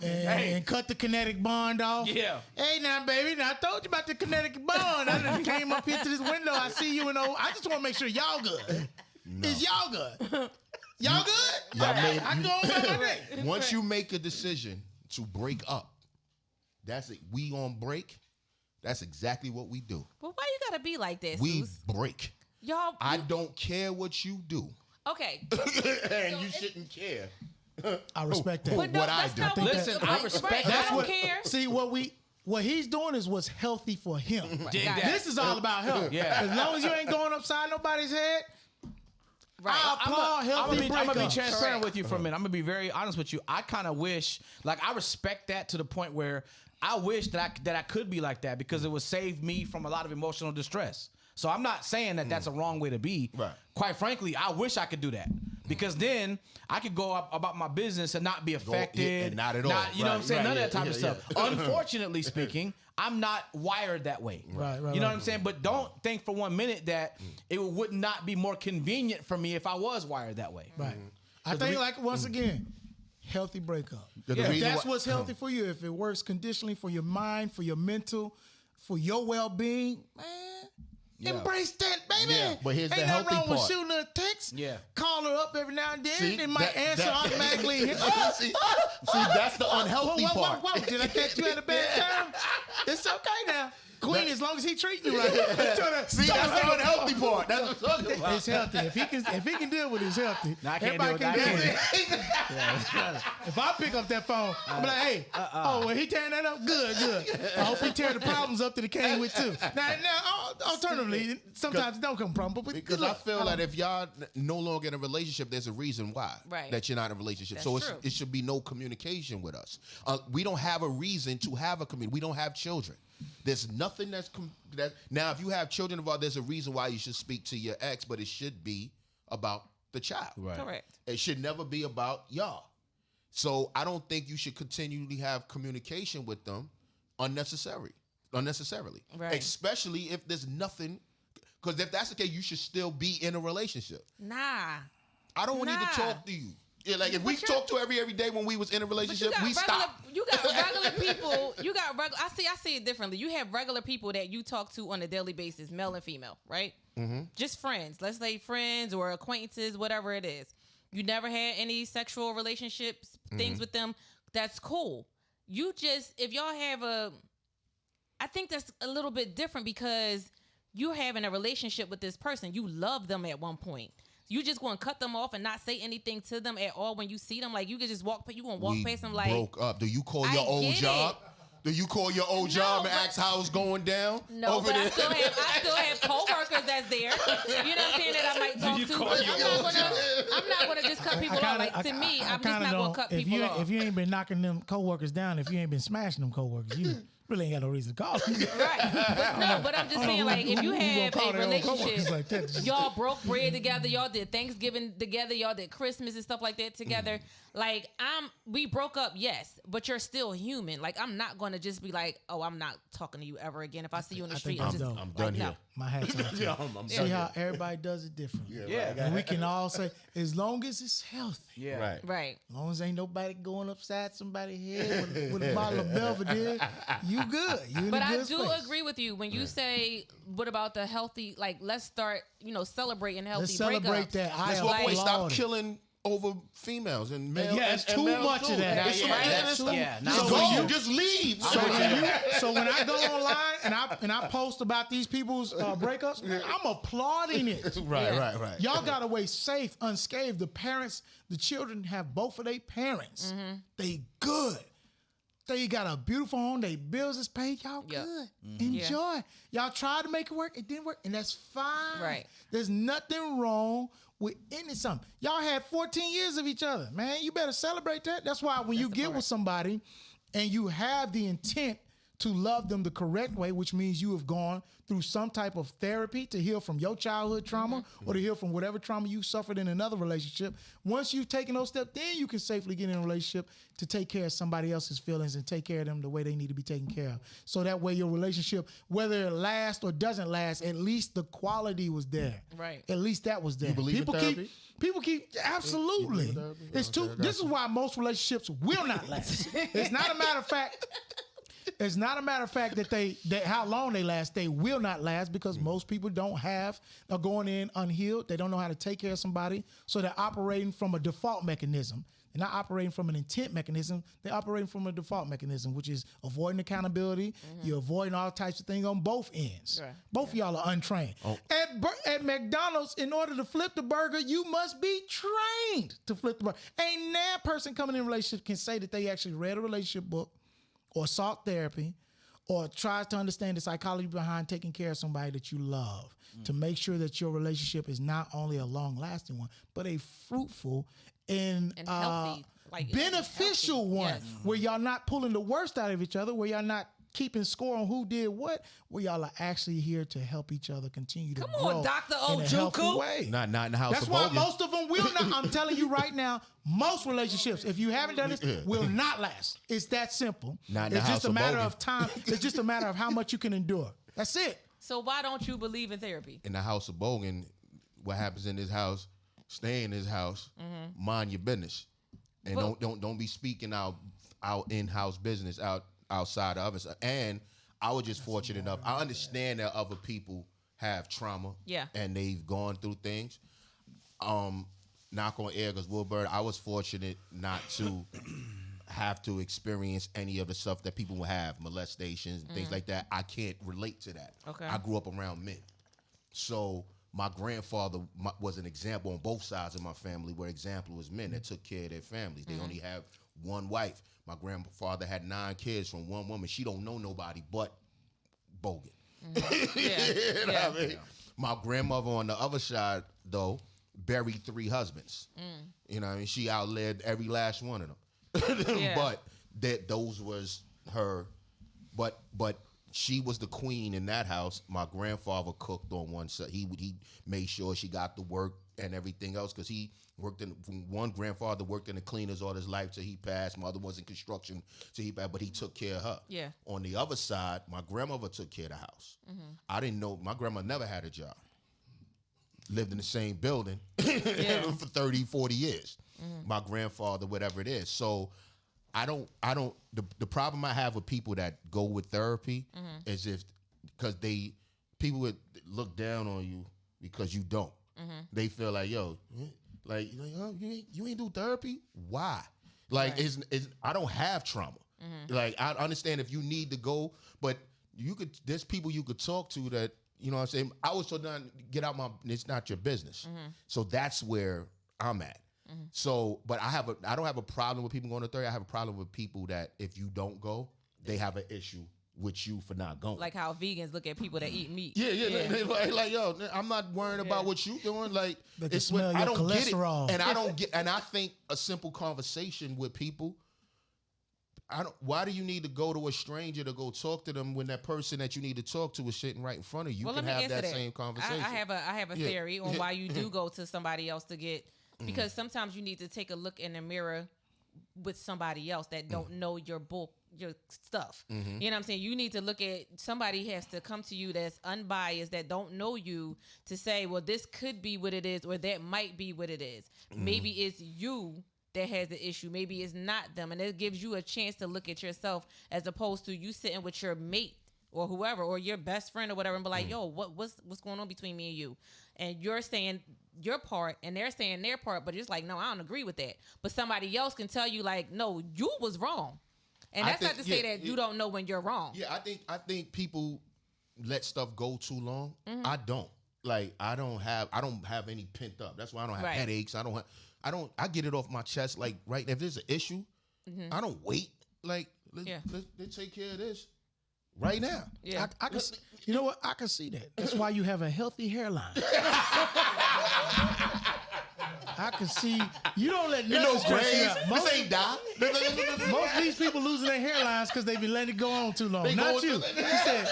and cut the kinetic bond off. Yeah. Hey, now, baby, now I told you about the kinetic bond. I just came up here to this window. I see you, and I just want to make sure y'all good. Is y'all good? Y'all good? Y'all Okay, made- I go on about my day. Once you make a decision to break up, that's it. We on break. That's exactly what we do. But why you gotta be like this? We Sus? break. Y'all. I don't care what you do, Okay. and you shouldn't care. I respect that. But no, What I that's do. not what Listen, I respect I that. don't care. See, what he's doing is what's healthy for him. Dig Got that. This is all about him. Yeah. As long as you ain't going upside nobody's head, I applaud healthy I'm gonna be breakups. transparent Correct. with you for a minute. I'm gonna be very honest with you. I kind of wish, like, I respect that to the point where I wish that I could be like that, because it would save me from a lot of emotional distress. So I'm not saying that that's a wrong way to be. Right. Quite frankly, I wish I could do that, because then I could go up about my business and not be affected. and not at all. You know what I'm Right, saying? right, None of that yeah, type of yeah, stuff. Unfortunately speaking, I'm not wired that way. Right, You know what I'm saying? But don't think for 1 minute that it would not be more convenient for me if I was wired that way. right. I think, like, once again, healthy breakup. The If reason that's why- what's healthy for you, if it works conditionally for your mind, for your mental, for your well-being, man. Yeah. Embrace that, baby. Yeah, but here's the Ain't nothing healthy wrong with part. shooting her a text. Yeah. Call her up every now and then. See, They might answer automatically. see, that's the unhealthy part. Whoa. Did I catch you at a bad time? It's okay now. Queen, as long as he treating you right. See, that's the unhealthy part. That's what I'm talking about. It's healthy. If he can deal with it, it's healthy. No, I can't Everybody deal can with deal that. with it. If I pick up that phone, I'm like, hey, well, he tearing that up? Good. I hope he tear the problems up that he came with too. Now, alternatively, sometimes it don't come from problem. But Because look, I feel that if y'all no longer in a relationship, there's a reason why that you're not in a relationship. That's so true. it should be no communication with us. We don't have a reason to have a community. We don't have children. There's nothing that now. If you have children involved, there's a reason why you should speak to your ex, but it should be about the child. Right. Correct. It should never be about y'all. So I don't think you should continually have communication with them unnecessarily. Right. Especially if there's nothing. Because if that's the case, you should still be in a relationship. Nah. I don't need to talk to you. Yeah, like if we talked to every day when we was in a relationship, we stopped. You got regular people. I see it differently. You have regular people that you talk to on a daily basis, male and female, right? Mm-hmm. Just friends. Let's say friends or acquaintances, whatever it is. You never had any sexual relationships, things with them. That's cool. If y'all have I think that's a little bit different because you're having a relationship with this person. You love them at one point. You just going to cut them off and not say anything to them at all when you see them? Like, you can just walk past them like... broke up. Do you call your old job? Do you call your old job and ask how it's going down? No, over but there? I still have coworkers that's there. You know what I'm saying? That I might talk to. I'm not gonna just cut people off. Like, to me, I'm just not gonna cut people off. If you ain't been knocking them coworkers down, if you ain't been smashing them coworkers, you really ain't got no reason to call them. Right. But I'm just saying, like, if you have a relationship, like that. y'all broke bread together, y'all did Thanksgiving together, y'all did Christmas and stuff like that together. Like, we broke up, yes, but you're still human. Like, I'm not gonna just be like, oh, I'm not talking to you ever again. If I see you in the street, I'm done here. No. My hat's off. See how everybody does it different. Yeah. And we can all say, as long as it's healthy. Yeah. Right. As long as ain't nobody going upside somebody's head with a bottle of Belvedere, you good. You in But a I good do space. agree with you when you say, what about the healthy, like, let's start, celebrating healthy Let's celebrate breakups. that. Let's I walk away. Stop applaud it. killing over females and males. Yeah, it's and too males much too. of that. It's That's too- too- yeah, Just now- go. So Just leave. So when I go online and I post about these people's breakups, I'm applauding it. Right. Y'all got away safe, unscathed. The parents, the children have both of their parents. They good. They got a beautiful home. They bills is paid. Y'all Yep. good. Enjoy. Y'all tried to make it work. It didn't work, and that's fine. Right. There's nothing wrong with any something. Y'all had 14 years of each other, man. You better celebrate that. That's why when you get with somebody and you have the intent to love them the correct way, which means you have gone through some type of therapy to heal from your childhood trauma or to heal from whatever trauma you suffered in another relationship. Once you've taken those steps, then you can safely get in a relationship to take care of somebody else's feelings and take care of them the way they need to be taken care of. So that way your relationship, whether it lasts or doesn't last, at least the quality was there. Right. At least that was there. You believe in therapy? People keep absolutely. You believe in therapy? It's too. This is why most relationships will not last. It's not a matter of fact. It's not a matter of fact that how long they last. They will not last because most people are going in unhealed. They don't know how to take care of somebody. So they're operating from a default mechanism. They're not operating from an intent mechanism. They're operating from a default mechanism, which is avoiding accountability. You're avoiding all types of things on both ends. Right. Both of y'all are untrained. At McDonald's, in order to flip the burger, you must be trained to flip the burger. Ain't that person coming in a relationship can say that they actually read a relationship book or sought therapy, or tries to understand the psychology behind taking care of somebody that you love to make sure that your relationship is not only a long-lasting one, but a fruitful and healthy, beneficial healthy. one, Yes. where y'all not pulling the worst out of each other, where y'all not keeping score on who did what, where y'all are actually here to help each other continue to Come grow on, Dr. in a healthy Ojukwu. way. Not in the house That's of why Hogan. most of them will not. I'm telling you right now, most relationships, if you haven't done this, will not last. It's that simple. Not in the It's house just a of matter Hogan. of time. It's just a matter of how much you can endure. That's it. So why don't you believe in therapy? In the house of Bogan, what happens in his house, stay in his house, mind your business, and don't be speaking our in-house business outside of us. And I was just fortunate enough. I understand that other people have trauma. Yeah. And they've gone through things. Knock on air, because Wilbur, I was fortunate not to have to experience any of the stuff that people will have, molestations and things like that. I can't relate to that. Okay. I grew up around men. So my grandfather was an example on both sides of my family, where example was men that took care of their families. They only have one wife. My grandfather had 9 kids from one woman. She don't know nobody but Bogan. You know what I mean? My grandmother on the other side, though, buried 3 husbands. You know what I mean? She outlived every last one of them. But those was her. But she was the queen in that house. My grandfather cooked on one side. He made sure she got the work and everything else, because he worked in, one grandfather worked in the cleaners all his life till he passed. My other was in construction till he passed, but he took care of her. Yeah. On the other side, my grandmother took care of the house. I didn't know, my grandma never had a job. Lived in the same building for 30, 40 years. My grandfather, whatever it is. So the problem I have with people that go with therapy is because people would look down on you because you don't. They feel like, yo, oh, you ain't do therapy? Why? Like, I don't have trauma. Like, I understand if you need to go, but there's people you could talk to that, you know what I'm saying? I was told to get out it's not your business. So that's where I'm at. So, but I don't have a problem with people going to therapy. I have a problem with people that if you don't go, they have an issue with you for not going. Like how vegans look at people that eat meat. Yeah. Like, yo, I'm not worrying about what you doing. Like, it's when I don't cholesterol. get it, and I think a simple conversation with people. Why do you need to go to a stranger to go talk to them when that person that you need to talk to is sitting right in front of you? Well, can let me have answer that same conversation. I have a theory on why you do go to somebody else to get, because sometimes you need to take a look in the mirror with somebody else that don't know your stuff. You know what I'm saying? You need to look at, somebody has to come to you that's unbiased, that don't know you, to say, well, this could be what it is, or that might be what it is. Maybe it's you that has the issue. Maybe it's not them. And it gives you a chance to look at yourself, as opposed to you sitting with your mate or whoever, or your best friend or whatever, and be like, yo, what's going on between me and you? And you're saying your part and they're saying their part, but it's like, no, I don't agree with that. But somebody else can tell you, like, no, you was wrong. And that's not to say that you don't know when you're wrong. Yeah, I think people let stuff go too long. I don't. Like, I don't have any pent up. That's why I don't have headaches. I get it off my chest. Like, right, if there's an issue, I don't wait. Like, let's take care of this right now. Yeah. I can, you know what? I can see that. That's why you have a healthy hairline. I can see you don't let nothing stress you out. This ain't die. Most of these people losing their hairlines because they've been letting it go on too long. Not you. He said,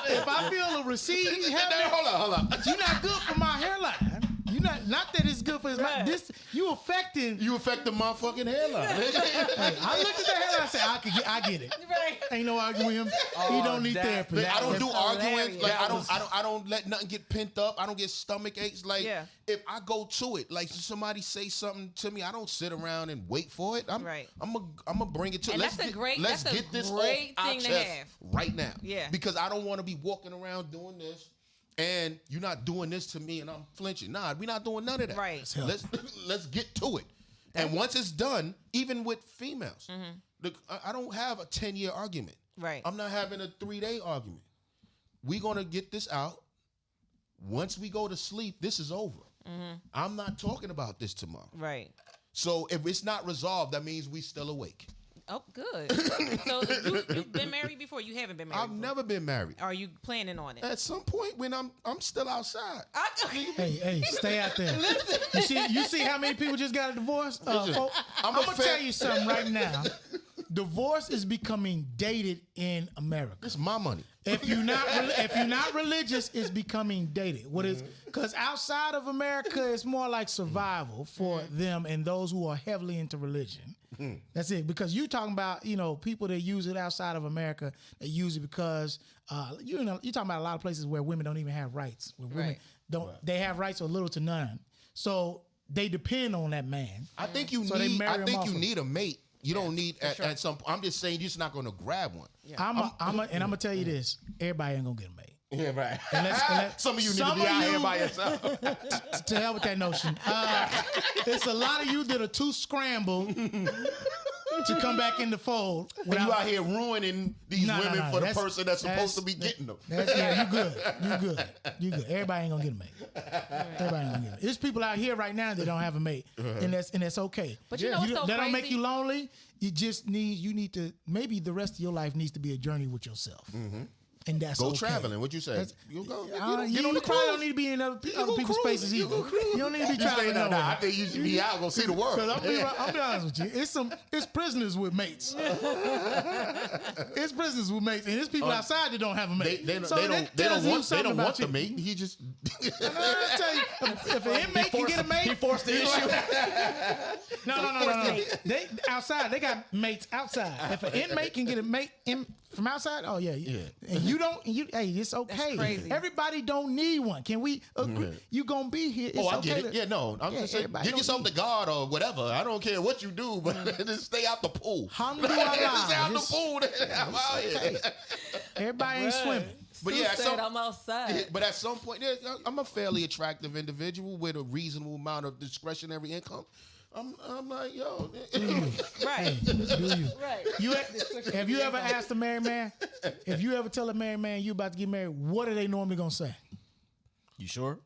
if I feel a receding hairline, hold on. you're not good for my hairline. You not that it's good for his life. This you affect the motherfucking hairline. Hey, I looked at the hairline and said, I get it. Right. Ain't no arguing with him. He don't need therapy. Like, I don't do arguing. hilarious. Like, I don't let nothing get pent up. I don't get stomach aches. Like, if I go to it, like somebody say something to me, I don't sit around and wait for it. I'm gonna bring it to. And Let's that's a great this thing off our to chest have right now. Yeah. Because I don't want to be walking around doing this. And you're not doing this to me, and I'm flinching. Nah, we're not doing none of that. Right. Let's get to it. And once it's done, even with females, I don't have a 10-year argument. Right. I'm not having a 3-day argument. We're gonna get this out. Once we go to sleep, this is over. I'm not talking about this tomorrow. Right. So if it's not resolved, that means we still awake. Oh, good. So you've been married before? You haven't been married I've never been married. Are you planning on it? At some point when I'm still outside. Hey, stay out there. You see how many people just got a divorce? I'm gonna tell you something right now. Divorce is becoming dated in America. It's my money. If you're not religious, it's becoming dated. What is? Because outside of America, it's more like survival for them and those who are heavily into religion. That's it. Because you talking about people that use it outside of America. They use it because you're talking about a lot of places where women don't even have rights. Where women don't. They have rights or little to none. So they depend on that man. I think you So they need. marry I him think off you of- need a mate You don't need at some. I'm just saying you're just not going to grab one. Yeah. I'm gonna tell you this: everybody ain't gonna get a mate. Yeah, right. Unless Some of you need to be out here by yourself. To hell with that notion. It's a lot of you that are too scrambled to come back in the fold. When you out here ruining these women for the That's- person that's supposed to be getting them. Yeah, you good. Everybody ain't gonna get a mate. Everybody ain't gonna get a mate. There's people out here right now that don't have a mate, and that's okay. But you know what's so that don't make crazy? you lonely. You need to maybe the rest of your life needs to be a journey with yourself. And that's Go okay. traveling. What you say? You go. You Get on the probably cruise. don't need to be in other go people's cruising. spaces You either. go cruising. You don't need to be You say, traveling nah, nowhere. I think you should be out. Go see the world. Because I'll be honest with you, it's prisoners with mates. It's prisoners with mates, and it's people outside that don't have a mate. They So that don't tells you want something about the you. mate. He just I'll tell you, if an inmate can get a mate, He forced the issue. no. They outside, they got mates outside. If an inmate can get a mate from outside, oh yeah. And you don't. Hey, it's okay. That's crazy. Everybody don't need one. Can we agree? You gonna be here? It's I okay get it. to- Yeah, no. I'm just saying, everybody give don't yourself need to God or whatever. I don't care what you do, but just stay out the pool. Alhamdulillah. Just stay out the It's- pool. I'm out here. Everybody ain't swimming. But Sue yeah, at said some, I'm outside. but at some point, yeah, I'm a fairly attractive individual with a reasonable amount of discretionary income. I'm like, yo. Right. Do you? Right. Have you ever asked a married man? If you ever tell a married man you about to get married, what are they normally gonna say? You sure?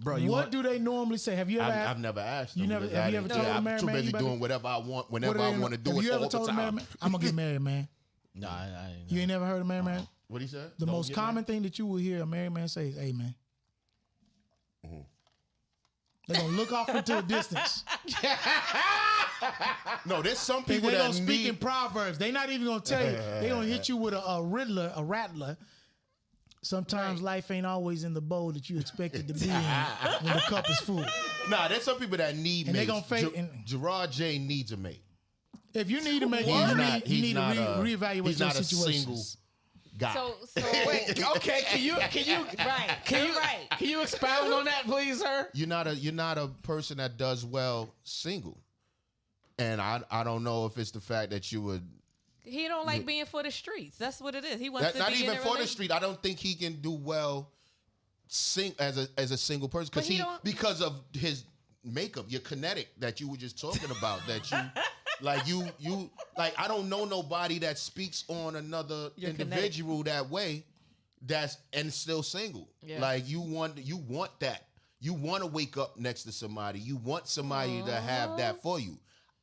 Bro, you What want, do they normally say? Have you ever? I've never asked You them. never- because have you ever told a I'm married too man you busy about to- doing whatever I want, what whenever do I they- want to do have it you ever all the told a married time. man, I'm gonna get married, man? no, I ain't. You ain't never heard a married man? What he said? The Don't most get common thing that you will hear a married man say is, "Hey, man." They're gonna look off into the distance. married. No, there's some They people gonna that speak in need. proverbs. They not even gonna tell you. They gonna hit you with a riddler, a rattler. Sometimes life ain't always in the bowl that you expected to be in when the cup is full. Nah, there's some people that need And they mates. gonna fake and- Jarard J needs a mate. If you need to make He's you not- need to he's reevaluate he's your not a situations. single guy. So Wait, okay, can you right. can you right. can you expound on that, please, sir? You're not a person that does well single. And I don't know if it's the fact that you would He don't like being for the streets. That's what it is. He wants to not be even in a for the relationship. street. I don't think he can do well as a single person But he don't- because of his makeup, your kinetic that you were just talking about. That you like I don't know nobody that speaks on another Your individual that way. That's and still single. Yeah. Like you want that. You want to wake up next to somebody. You want somebody to have that for you.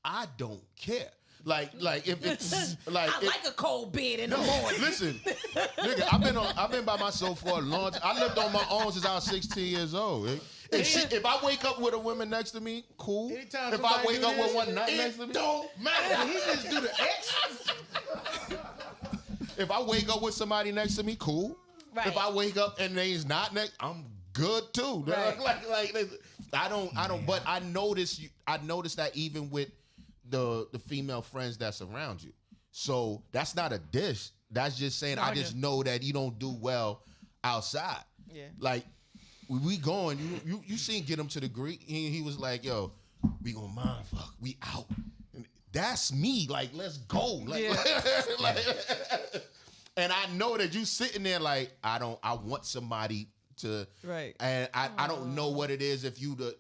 I don't care. Like if it's like I like a cold bed in the no, morning. listen, nigga, I've been by myself for a long time. I lived on my own since I was 16 years old. If I wake up with a woman next to me, cool. Anytime If I somebody wake do up with this, one night next to me, Don't matter. He just do the X. if I wake up with somebody next to me, cool. Right. If I wake up and they's not next, I'm good too. Right. Like I don't. But I noticed that even with the female friends that's around you. So that's not a dish. That's just saying I just know that you don't do well outside. Yeah. Like we going. You seen Get Him to the Greek? He was like, yo, we gonna mind fuck. We out. And that's me. Like let's go. Like, and I know that you sitting there like I want somebody to Right. and I don't know what it is if you the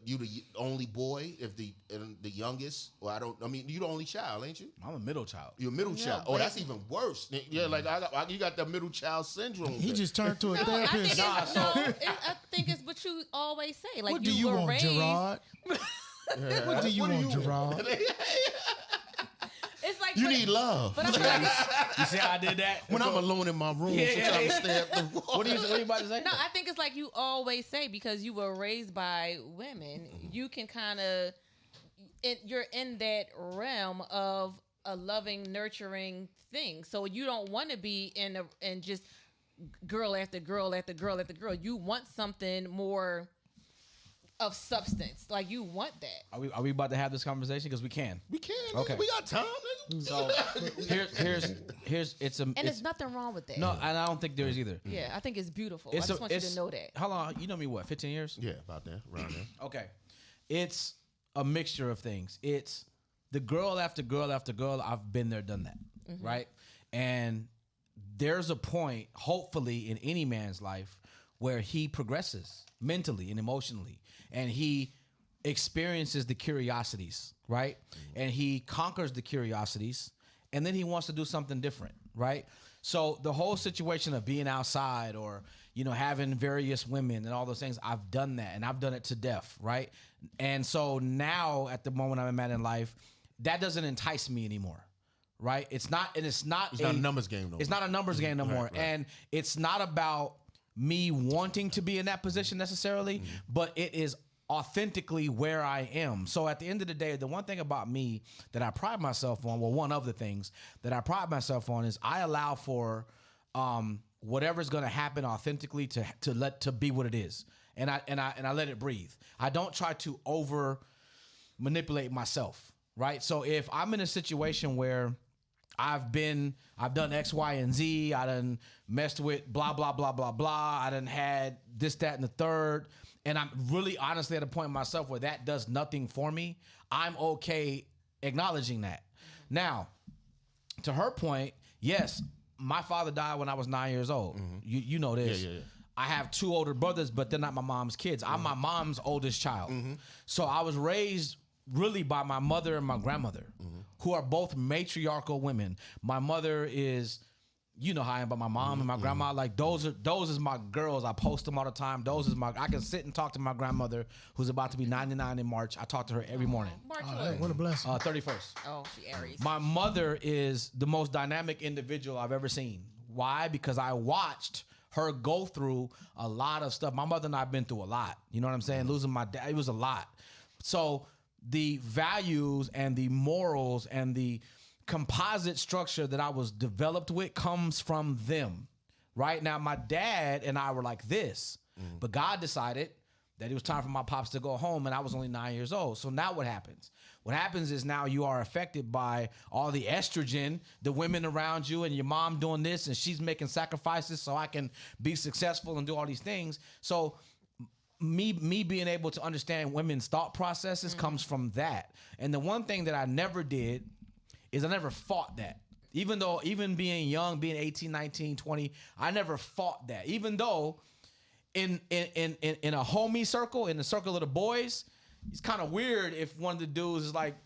only boy, if the youngest, or you the only child, ain't you? I'm a middle child. You're a middle child. Oh, that's even worse. Yeah, like you got the middle child syndrome. He just turned to a No, I think therapist. I think it's what you always say. Like What do you were want, raised. Gerard? What do you want, Gerard? It's like You need love. But I feel like You see how I did that? When I'm alone in my room, sometimes I stare at the wall. What are you about to say? no, I think it's like you always say because you were raised by women. You can kind of you're in that realm of a loving, nurturing thing. So you don't want to be in just girl after girl after girl after girl. You want something more of substance. Like you want that. Are we about to have this conversation? Because we can. We can. Okay. Nigga. We got time, nigga. So here's it's a And it's, there's nothing wrong with that. no, and I don't think there is either. Yeah, I think it's beautiful. It's I just want you to know that. How long? You know me what? 15 years? Yeah, about that, around there. Okay. It's a mixture of things. It's the girl after girl after girl, I've been there, done that, right? And there's a point, hopefully, in any man's life where he progresses mentally and emotionally, and he experiences the curiosities, right? And he conquers the curiosities, and then he wants to do something different, right? So the whole situation of being outside or, having various women and all those things, I've done that, and I've done it to death, right? And so now, at the moment I'm at in life, that doesn't entice me anymore, right? It's not a numbers game no more. It's not a numbers game no more. Right. And it's not about me wanting to be in that position necessarily, but it is authentically where I am. So at the end of the day, the one thing about me that I pride myself on, well, one of the things that I pride myself on is I allow for whatever's going to happen authentically to be what it is. And I let it breathe. I don't try to over manipulate myself, right? So if I'm in a situation where I've done X, Y, and Z. I done messed with blah, blah, blah, blah, blah. I done had this, that, and the third. And I'm really honestly at a point in myself where that does nothing for me. I'm okay acknowledging that. Now, to her point, yes, my father died when I was 9 years old. You know this. Yeah. I have 2 older brothers, but they're not my mom's kids. I'm my mom's oldest child. So I was raised really by my mother and my grandmother, who are both matriarchal women. My mother is, how I am, but my mom and my grandma, like those is my girls. I post them all the time. I can sit and talk to my grandmother, who's about to be 99 in March. I talk to her every morning. What a blessing. 31st. Oh, she Aries. My mother is the most dynamic individual I've ever seen. Why? Because I watched her go through a lot of stuff. My mother and I have been through a lot. You know what I'm saying? Losing my dad, it was a lot. So the values and the morals and the composite structure that I was developed with comes from them. Right now, my dad and I were like this, but God decided that it was time for my pops to go home, and I was only 9 years old. So now what happens? What happens is now you are affected by all the estrogen, the women around you, and your mom doing this, and she's making sacrifices so I can be successful and do all these things. So me being able to understand women's thought processes comes from that. And the one thing that I never did is I never fought that. Even being young, being 18, 19, 20, I never fought that. Even though in a homie circle, in the circle of the boys, it's kind of weird if one of the dudes is like,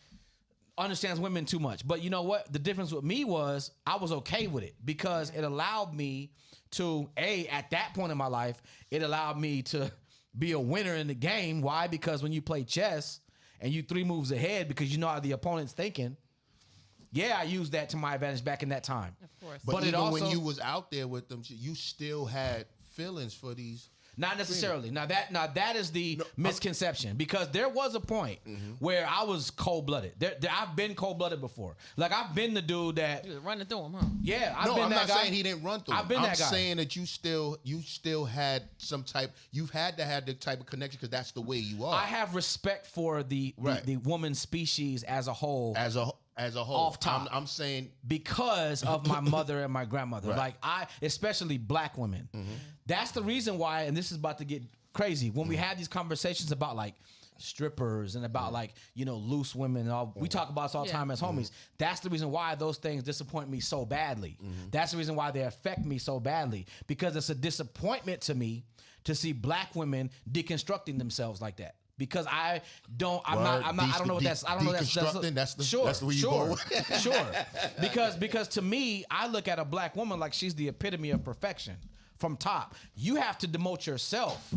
understands women too much. But you know what? The difference with me was I was okay with it because it allowed me to, at that point in my life, it allowed me to be a winner in the game. Why? Because when you play chess and you 3 moves ahead because you know how the opponent's thinking, I used that to my advantage back in that time. Of course. But it even also, when you was out there with them, you still had feelings for these. Not necessarily. Now that is the misconception, because there was a point where I was cold-blooded. I've been cold-blooded before. Like I've been the dude that You was running through him, huh? Yeah, I'm not saying he didn't run through. I've been I'm that guy. saying that you still had some type. You've had to have the type of connection because that's the way you are. I have respect for the woman species as a whole. As a whole, Off top. I'm saying because of my mother and my grandmother. Like especially black women. That's the reason why, and this is about to get crazy, when we have these conversations about like strippers and about like, loose women and all, we talk about this all the time as homies. That's the reason why those things disappoint me so badly. That's the reason why they affect me so badly, because it's a disappointment to me to see black women deconstructing themselves like that. Because I don't know what that's. Deconstructing. That's the way you go. Sure. Because to me, I look at a black woman like she's the epitome of perfection from top. You have to demote yourself.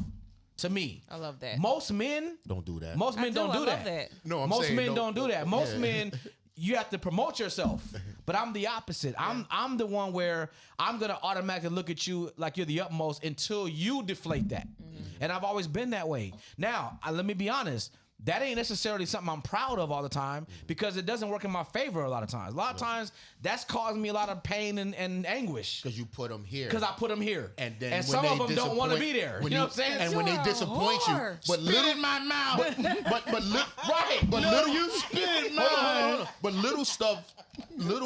To me, I love that. Most men don't do that. Most men don't do that. No, most men don't do that. Most men, you have to promote yourself. But I'm the opposite. I'm the one where I'm gonna automatically look at you like you're the utmost until you deflate that. And I've always been that way. Now, let me be honest. That ain't necessarily something I'm proud of all the time, because it doesn't work in my favor a lot of times. A lot of times, that's caused me a lot of pain and anguish. Because you put them here. Because I put them here. And then when some they of them don't want to be there. You know what I'm saying? And when they disappoint you, but Spit in my mouth. But little you spit in mine. But little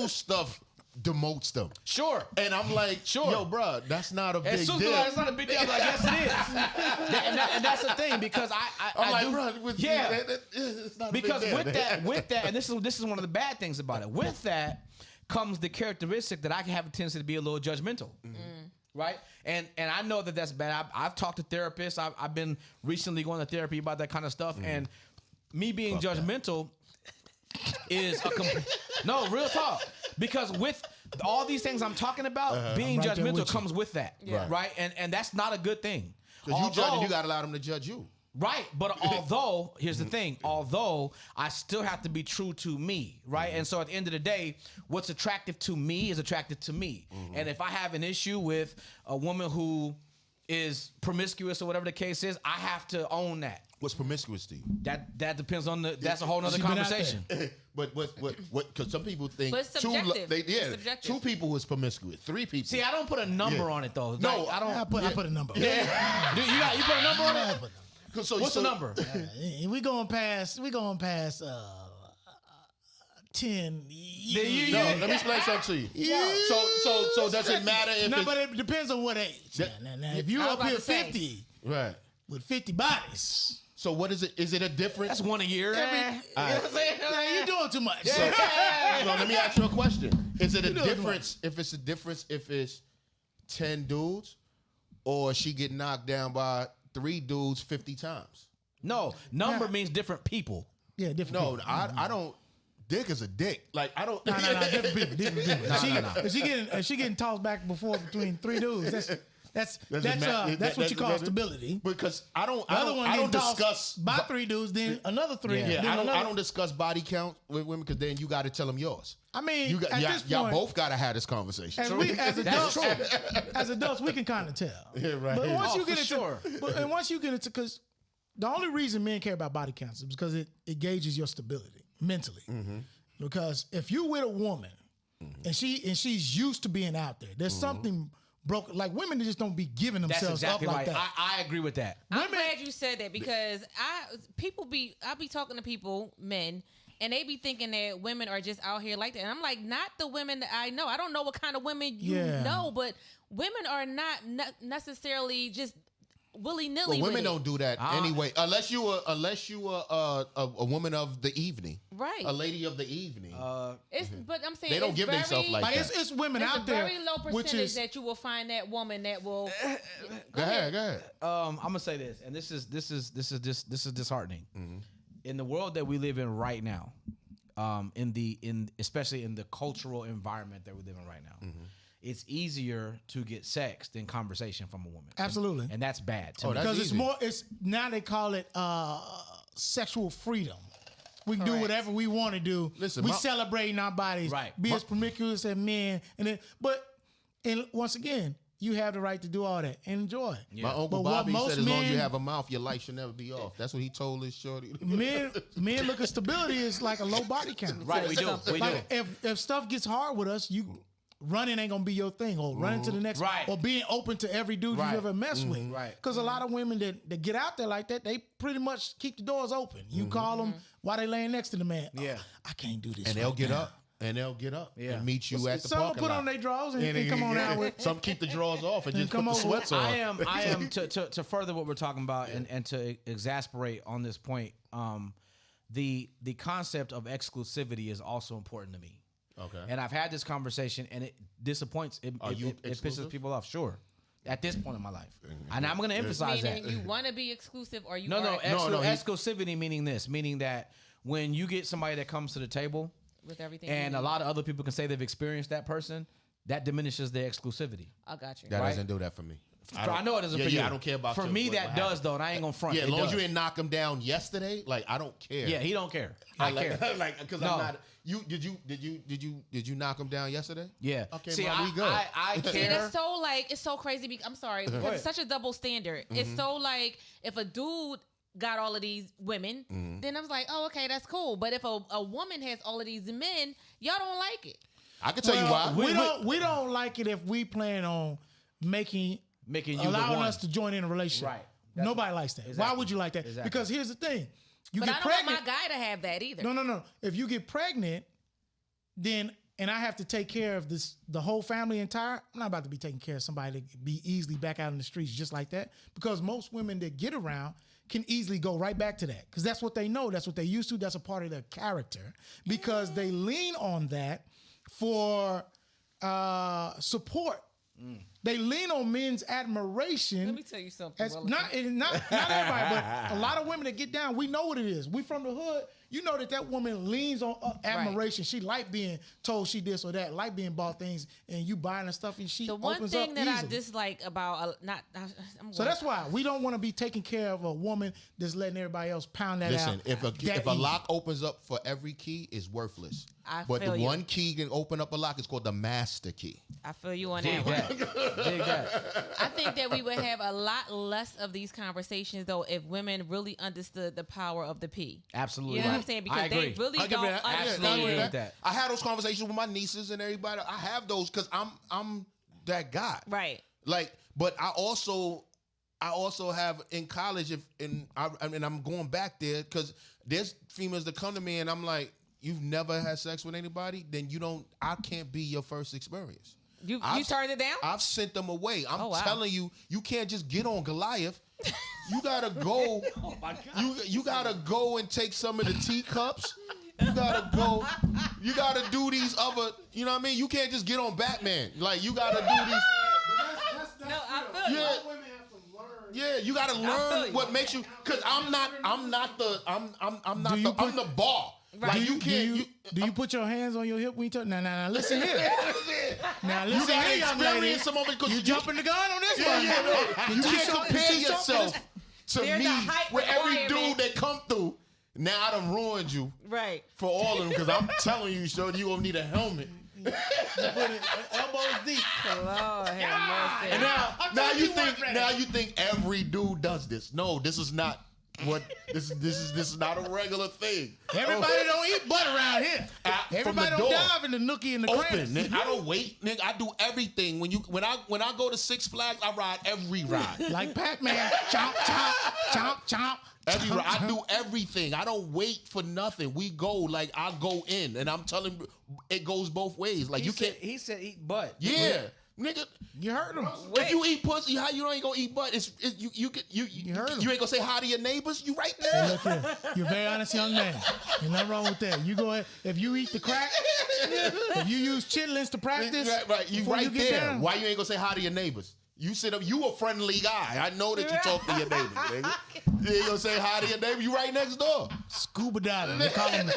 stuff demotes them. Sure. And I'm like, Sure. yo, bro, that's not a big As soon as deal. it's not a big deal, I'm like, yes, it is. And that's the thing because I'm like, do, bro, with yeah. it's not Because a big deal. with that, and this is one of the bad things about it. With that comes the characteristic that I can have a tendency to be a little judgmental. Right, and I know that that's bad. I've talked to therapists. I've been recently going to therapy about that kind of stuff, and me being judgmental is no real talk. Because with all these things I'm talking about, being I'm right there judgmental with you. comes with that, right? And that's not a good thing. Because you judge, you got to allow them to judge you. Right, but although, here's the thing, although I still have to be true to me, right? And so at the end of the day, what's attractive to me is attractive to me. And if I have an issue with a woman who is promiscuous or whatever the case is, I have to own that. What's promiscuous to you? That depends on that's a whole nother She been out conversation. But what? Because some people think But it's subjective. It's subjective. 2 people was promiscuous, 3 people. See, I don't put a number on it though. No, Like, I don't. I put a number. Dude, you put a number on it? What's the number? We going past 10. No, let me explain something to you. So does it matter if No, it's, but it depends on what age. Now, if you I was up about here to say. 50 right? with 50 bodies, So what is it? Is it a difference? That's one a year. You know what I'm saying? now you doing too much. So let me ask you a question. Is it a You know difference if it's 10 dudes or she get knocked down by 3 dudes 50 times? No, number means different people. Yeah, different. No, people. I don't. Dick is a dick. Like I don't. No, different people. Different people. If she getting tossed back before between 3 dudes, that's what you call stability. Because I don't. The I other don't, one I don't getting tossed discuss. by 3 dudes, then another 3. Yeah. then I another. don't discuss body count with women because then you got to tell them yours. I mean, You got, at y'all, this y'all point, both got to have this conversation. as adults, we can kind of tell. Yeah, right. But once Oh, you get for into, sure. and once you get into, because the only reason men care about body counts is because it gauges your stability mentally. Because if you with a woman and she's used to being out there, there's something broken. Like women just don't be giving That's themselves exactly up like right. that. I agree with that. I'm glad you said that because I be talking to people, men, and they be thinking that women are just out here like that. And I'm like, not the women that I know. I don't know what kind of women you know, but women are not necessarily just willy-nilly. Well, women with it. don't do that anyway, unless you are a woman of the evening, Right. A lady of the evening. But I'm saying They don't it's give very, themselves like Like that. it's women It's out a there, very low which percentage is that you will find that woman that will. Go ahead. I'm gonna say this, and this is disheartening. In the world that we live in right now, especially in the cultural environment that we live in right now, it's easier to get sex than conversation from a woman. Absolutely. and that's bad. To me. that's because it's easy. more. It's now they call it sexual freedom. We can do Correct. whatever we want to do. Listen, we my- celebrating our bodies, Right. Be as promiscuous as men, and once again, you have the right to do all that and enjoy. My uncle But what Bobby most said, as long as you men- have a mouth, your light should never be off. That's what he told his shorty. Men look at stability as like a low body count. Right, we do. We Like do. if stuff gets hard with us, running ain't gonna be your thing, or running to the next, Right. or being open to every dude Right. you ever mess with. Right. Because a lot of women that get out there like that, they pretty much keep the doors open. You call them while they laying next to the man. Yeah. I can't do this. And they'll right get now. up. Yeah. And meet you at the Some will parking put lot. on their drawers and come on out with. Some keep the drawers off and just come put the over. sweats on. I am to further what we're talking about and to exasperate on this point. The concept of exclusivity is also important to me. Okay. And I've had this conversation, and it disappoints. It pisses exclusive? people off. Sure, at this point in my life, and I'm going to emphasize Meaning that. you want to be exclusive or you No, are exclusivity meaning that when you get somebody that comes to the table, with everything. and you a need. lot of other people can say they've experienced that person, that diminishes their exclusivity. I got you. That Right. doesn't do that for me. I know it doesn't for you. Yeah, I don't care about For your- me, what that happened. does though, and I ain't gonna front. Yeah, as It long as does. you didn't knock him down yesterday, like I don't care. Yeah, he don't care. I like, care. like because No. I'm not. Did you knock him down yesterday? Yeah. Okay, See, man, we good. I And care. it's so crazy. I'm sorry, because it's such a double standard. It's so like if a dude got all of these women, then I was like, oh, okay, that's cool. But if a woman has all of these men, y'all don't like it. I can tell you why. We don't like it if we plan on making Making you the allowing one. us to join in a relationship. Right. That's Nobody likes that. Why Exactly. would you like that? Exactly. Because here's the thing: you But get I don't pregnant. want my guy to have that either. No. If you get pregnant, then and I have to take care of the whole family entire, I'm not about to be taking care of somebody to be easily back out in the streets just like that. Because most women that get around can easily go right back to that. Because that's what they know. That's what they used to. That's a part of their character. Because they lean on that for support. They lean on men's admiration. Let me tell you something. Not everybody, but a lot of women that get down, we know what it is. We from the hood. You know that woman leans on admiration. Right. She like being told she this or that, like being bought things, and you buying her stuff, and she opens up easily. The one thing that I dislike about so that's why we don't want to be taking care of a woman that's letting everybody else pound that out. Listen, if a lock opens up for every key, it's worthless. But the one key can open up a lock. It's called the master key. I feel you on that one. Dig that. I think that we would have a lot less of these conversations though if women really understood the power of the P. Absolutely. You know what I'm saying? Because they really don't understand that. I had those conversations with my nieces and everybody. I have those because I'm that guy. Right. Like, but I also have in college I'm going back there because there's females that come to me and I'm like, you've never had sex with anybody, then I can't be your first experience. You turned it down? I've sent them away. I'm wow. telling you, you can't just get on Goliath. You gotta go. Oh my God. You gotta go and take some of the teacups. You gotta go. You gotta do these other. You know what I mean? You can't just get on Batman. Like you gotta do these. No, I feel you. Yeah, you gotta learn what makes you. Cause I'm not the bar. Right. Like you can't. Do you put your hands on your hip when you talk? Now, listen here. Now, listen You gotta here, young lady. experience some of it because You jumping the gun on this one. You can't compare yourself to There's me a height with every requirement. dude that come through. Now I done ruined you Right. for all of them because I'm telling you, so you gonna need a helmet. Put it elbows deep. Lord have mercy. And now you think every dude does this. No, this is not what this is not a regular thing. Everybody don't eat butt around here. Everybody don't dive in the nookie and the Open, cramps. nigga. I don't wait, nigga. I do everything. When I go to Six Flags, I ride every ride. Like Pac-Man. Chomp, chomp, chomp, chomp. I do everything. I don't wait for nothing. We go like I go in, and I'm telling you, it goes both ways. Like He said eat butt. Yeah, nigga. You heard him. If you eat pussy, how you ain't gonna eat butt? You heard him. You ain't gonna say hi to your neighbors. You right Hey, there. look here. You're a very honest young man. Ain't nothing wrong with that. You go ahead. If you eat the crack, if you use chitlins to practice, Right, you before right you get there. down, Why you ain't gonna say hi to your neighbors? You sit up. You a friendly guy. I know that you talk to your neighbors, nigga. You ain't gonna say hi to your neighbor. You right next door. scuba diving. They call him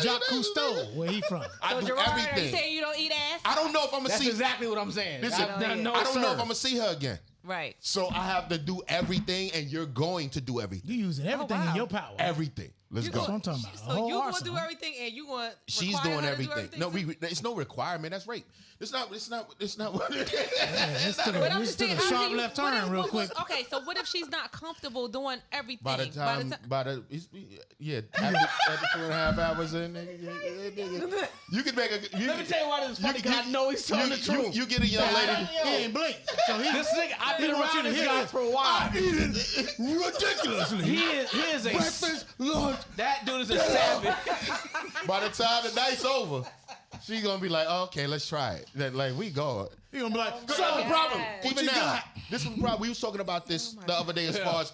Jacques Cousteau. Where he from? I do Jarard, are you everything. saying you don't eat ass? I don't know if I'm gonna That's see. exactly what I'm saying. Listen, I don't know I don't know sir. if I'm gonna see her again. Right. So I have to do everything, and you're going to do everything. You using everything wow. in your power. Everevering. Let's You go. That's what I'm talking about. A So whole you gonna arsenal. do everything, and you want She's require doing her to everything. do No, everything too? it's no requirement. That's rape. It's not. Let's But I'm let's just take saying, a how sharp do you- left what turn if- real what- quick. Okay, so what if she's not comfortable doing everything? By the time, after 2.5 hours in, nigga, you can make a. Let me tell you why this is funny, because I know he's telling the truth. You get a young lady. He ain't blink. So he, This nigga, I've been want you around to this hear guy this. for a while. ridiculously. He is a breakfast, lunch. that dude is a savage. By the time the night's over, she gonna be like, okay, let's try it. Then, like we go. He gonna be like, So so the problem, What even you now, got? this was the problem. We was talking about this the other day as far as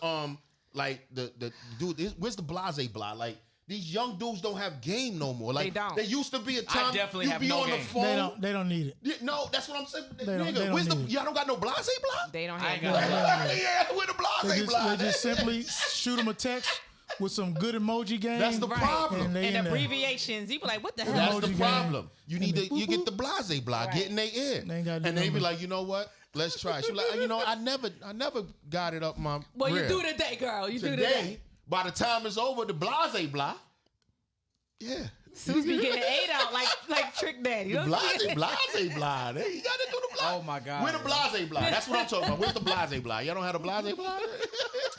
like the dude. Where's the blase blah? Like these young dudes don't have game no more. Like They don't. There used to be a time definitely you have be no on the game. phone. they don't need it. Yeah, no, that's what I'm saying. They don't Nigga, where's need it. y'all don't got no blase blah? They don't I have ain't no- got that. Yeah, where the blase blah? They just simply shoot him a text with some good emoji game. That's the Right. problem. And they And in there. abbreviations. You be like, what the hell? That's emoji the game. problem. You need And to the you get the blase blah, Right. get in their ear, They ain't gotta do and they be nothing. like, you know what? Let's try. She be like, I never got it up my. Well, you rear. do today, girl. You do Today, today. by the time it's over, the blase blah. Yeah. Suze be getting ate out like Trick Daddy. The blase blah. You gotta do the blase. Oh my God. Where the blase blah? That's what I'm talking about. Where's the blase blah? Y'all don't have the blase blah?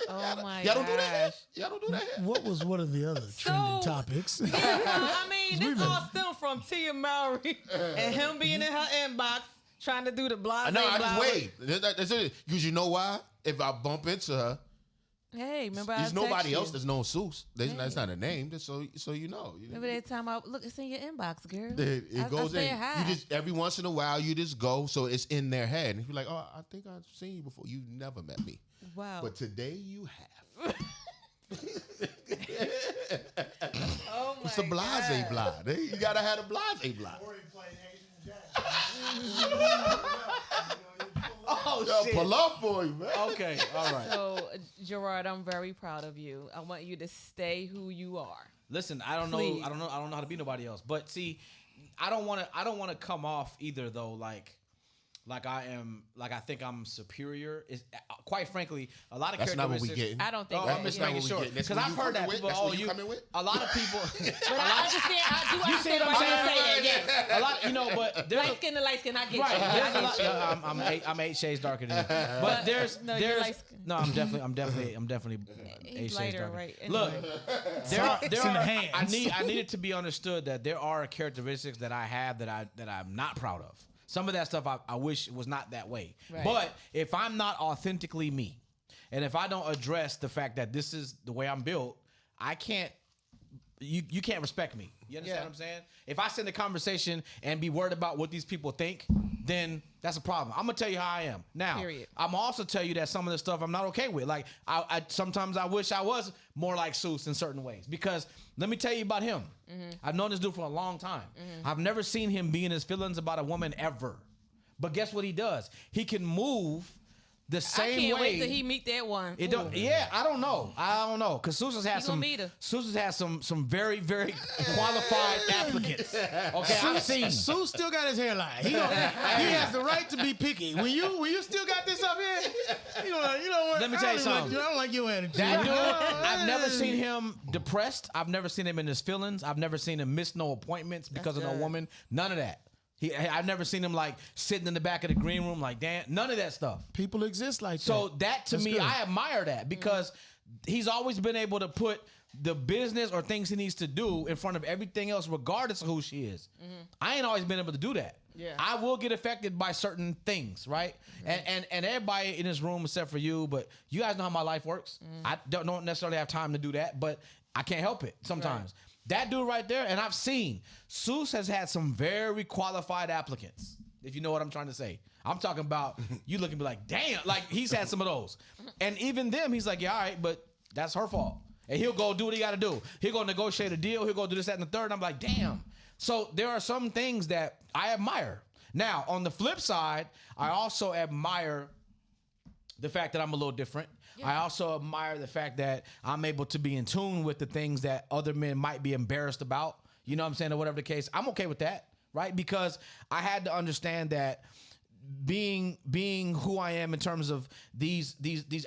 Oh my Y'all don't do gosh. that? Y'all don't do that? What was one of the other trending So- topics? I mean, this all stemmed from Tia Mowry and him being in her inbox trying to do the blase. No, I just blah. wait. That's it. Because you know why? If I bump into her, Hey, remember I There's text nobody you. else that's known Seuss. That's Hey. not a name. Just so you know. Remember that time look, it's in your inbox, girl. It goes I in. said hi. You just every once in a while you just go, so it's in their head, and you're like, oh, I think I've seen you before. You never met me, Wow. but today you have. Oh my It's a blase God. blase. You gotta have a blase blase. Oh Yo, shit. pull up for you, man. Okay, all right. So, Jarard, I'm very proud of you. I want you to stay who you are. Listen, I don't Please. know. I don't know how to be nobody else. But see, I don't want to come off either though like I am, like I think I'm superior. Is quite frankly, a lot of That's not what we characteristics. getting. I don't think Oh, that- I'm just yeah. making That's sure what we getting. That's because what I've you heard that coming with? people. That's Oh, what you coming with? a lot of people. But I understand. I do You see understand what why I'm you saying? say that. Yes. A lot, but there's Light skin to light skin, I get right. you. There's a lot, I'm 8 shades darker than you. But there's No, you're there's light-skinned. no. I'm definitely 8 He's shades lighter, darker. right? Look, Anyway. there It's are in the hands. I need it to be understood that there are characteristics that I have that I'm not proud of. Some of that stuff I wish was not that way. Right. But if I'm not authentically me, and if I don't address the fact that this is the way I'm built, I can't. You can't respect me. You understand what I'm saying? If I sit in a conversation and be worried about what these people think, then that's a problem. I'm gonna tell you how I am. Now, Period. I'm also tell you that some of the stuff I'm not okay with. Like I sometimes I wish I was more like Seuss in certain ways. Because let me tell you about him. I've known this dude for a long time. I've never seen him be in his feelings about a woman ever. But guess what he does? He can move the I same can't way. wait till he meet that one. It don't. Yeah, I don't know. Cause Susan's had You gonna some. meet her. Susan's had some very qualified applicants. Okay, I've seen. Sue still got his hairline. He has the right to be picky. When you still got this up here, you know what? Let me tell you I something. don't like your attitude. That dude, I've never seen him depressed. I've never seen him in his feelings. I've never seen him miss no appointments because of no good. woman. None of that. I've never seen him like sitting in the back of the green room like, damn, none of that stuff. People exist like So that. that to That's me, good. I admire that because he's always been able to put the business or things he needs to do in front of everything else, regardless of who she is. I ain't always been able to do that. Yeah. I will get affected by certain things, right? And everybody in this room, except for you, but you guys know how my life works. I don't necessarily have time to do that, but I can't help it sometimes. That dude right there, and I've seen, Seuss has had some very qualified applicants, if you know what I'm trying to say. I'm talking about, you look and be like, damn, like he's had some of those. And even them, he's like, yeah, all right, but that's her fault. And he'll go do what he got to do. He'll go negotiate a deal. He'll go do this, that, and the third. And I'm like, damn. So there are some things that I admire. Now, on the flip side, I also admire the fact that I'm a little different. I also admire the fact that I'm able to be in tune with the things that other men might be embarrassed about. You know what I'm saying? Or whatever the case. I'm okay with that, right? Because I had to understand that being who I am in terms of these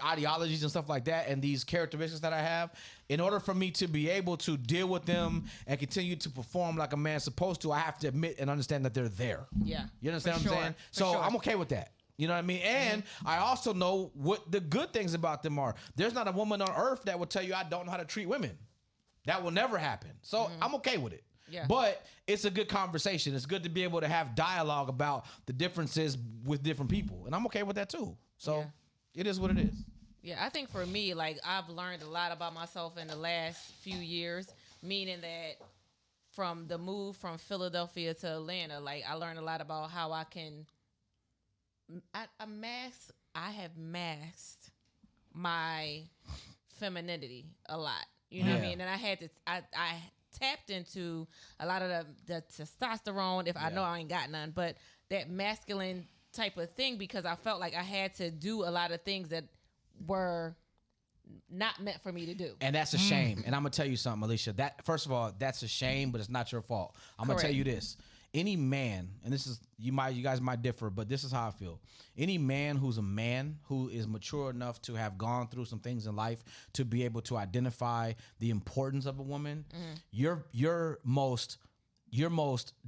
ideologies and stuff like that and these characteristics that I have, in order for me to be able to deal with them and continue to perform like a man's supposed to, I have to admit and understand that they're there. Yeah. You understand For what I'm sure. saying? For So sure. I'm okay with that. You know what I mean? And I also know what the good things about them are. There's not a woman on earth that will tell you I don't know how to treat women. That will never happen. So I'm okay with it. Yeah. But it's a good conversation. It's good to be able to have dialogue about the differences with different people. And I'm okay with that too. So it is what it is. Yeah, I think for me, like, I've learned a lot about myself in the last few years, meaning that from the move from Philadelphia to Atlanta, like, I learned a lot about how I can, I have masked my femininity a lot. You know what I Yeah. mean? And I had to, I tapped into a lot of the testosterone, if I know I ain't got none, but that masculine type of thing, because I felt like I had to do a lot of things that were not meant for me to do. And that's a shame. And I'm gonna tell you something, Alicia. That first of all, that's a shame, but it's not your fault. I'm gonna tell Correct. you this. Any man, and this is you guys might differ, but this is how I feel. Any man who's a man who is mature enough to have gone through some things in life to be able to identify the importance of a woman, your most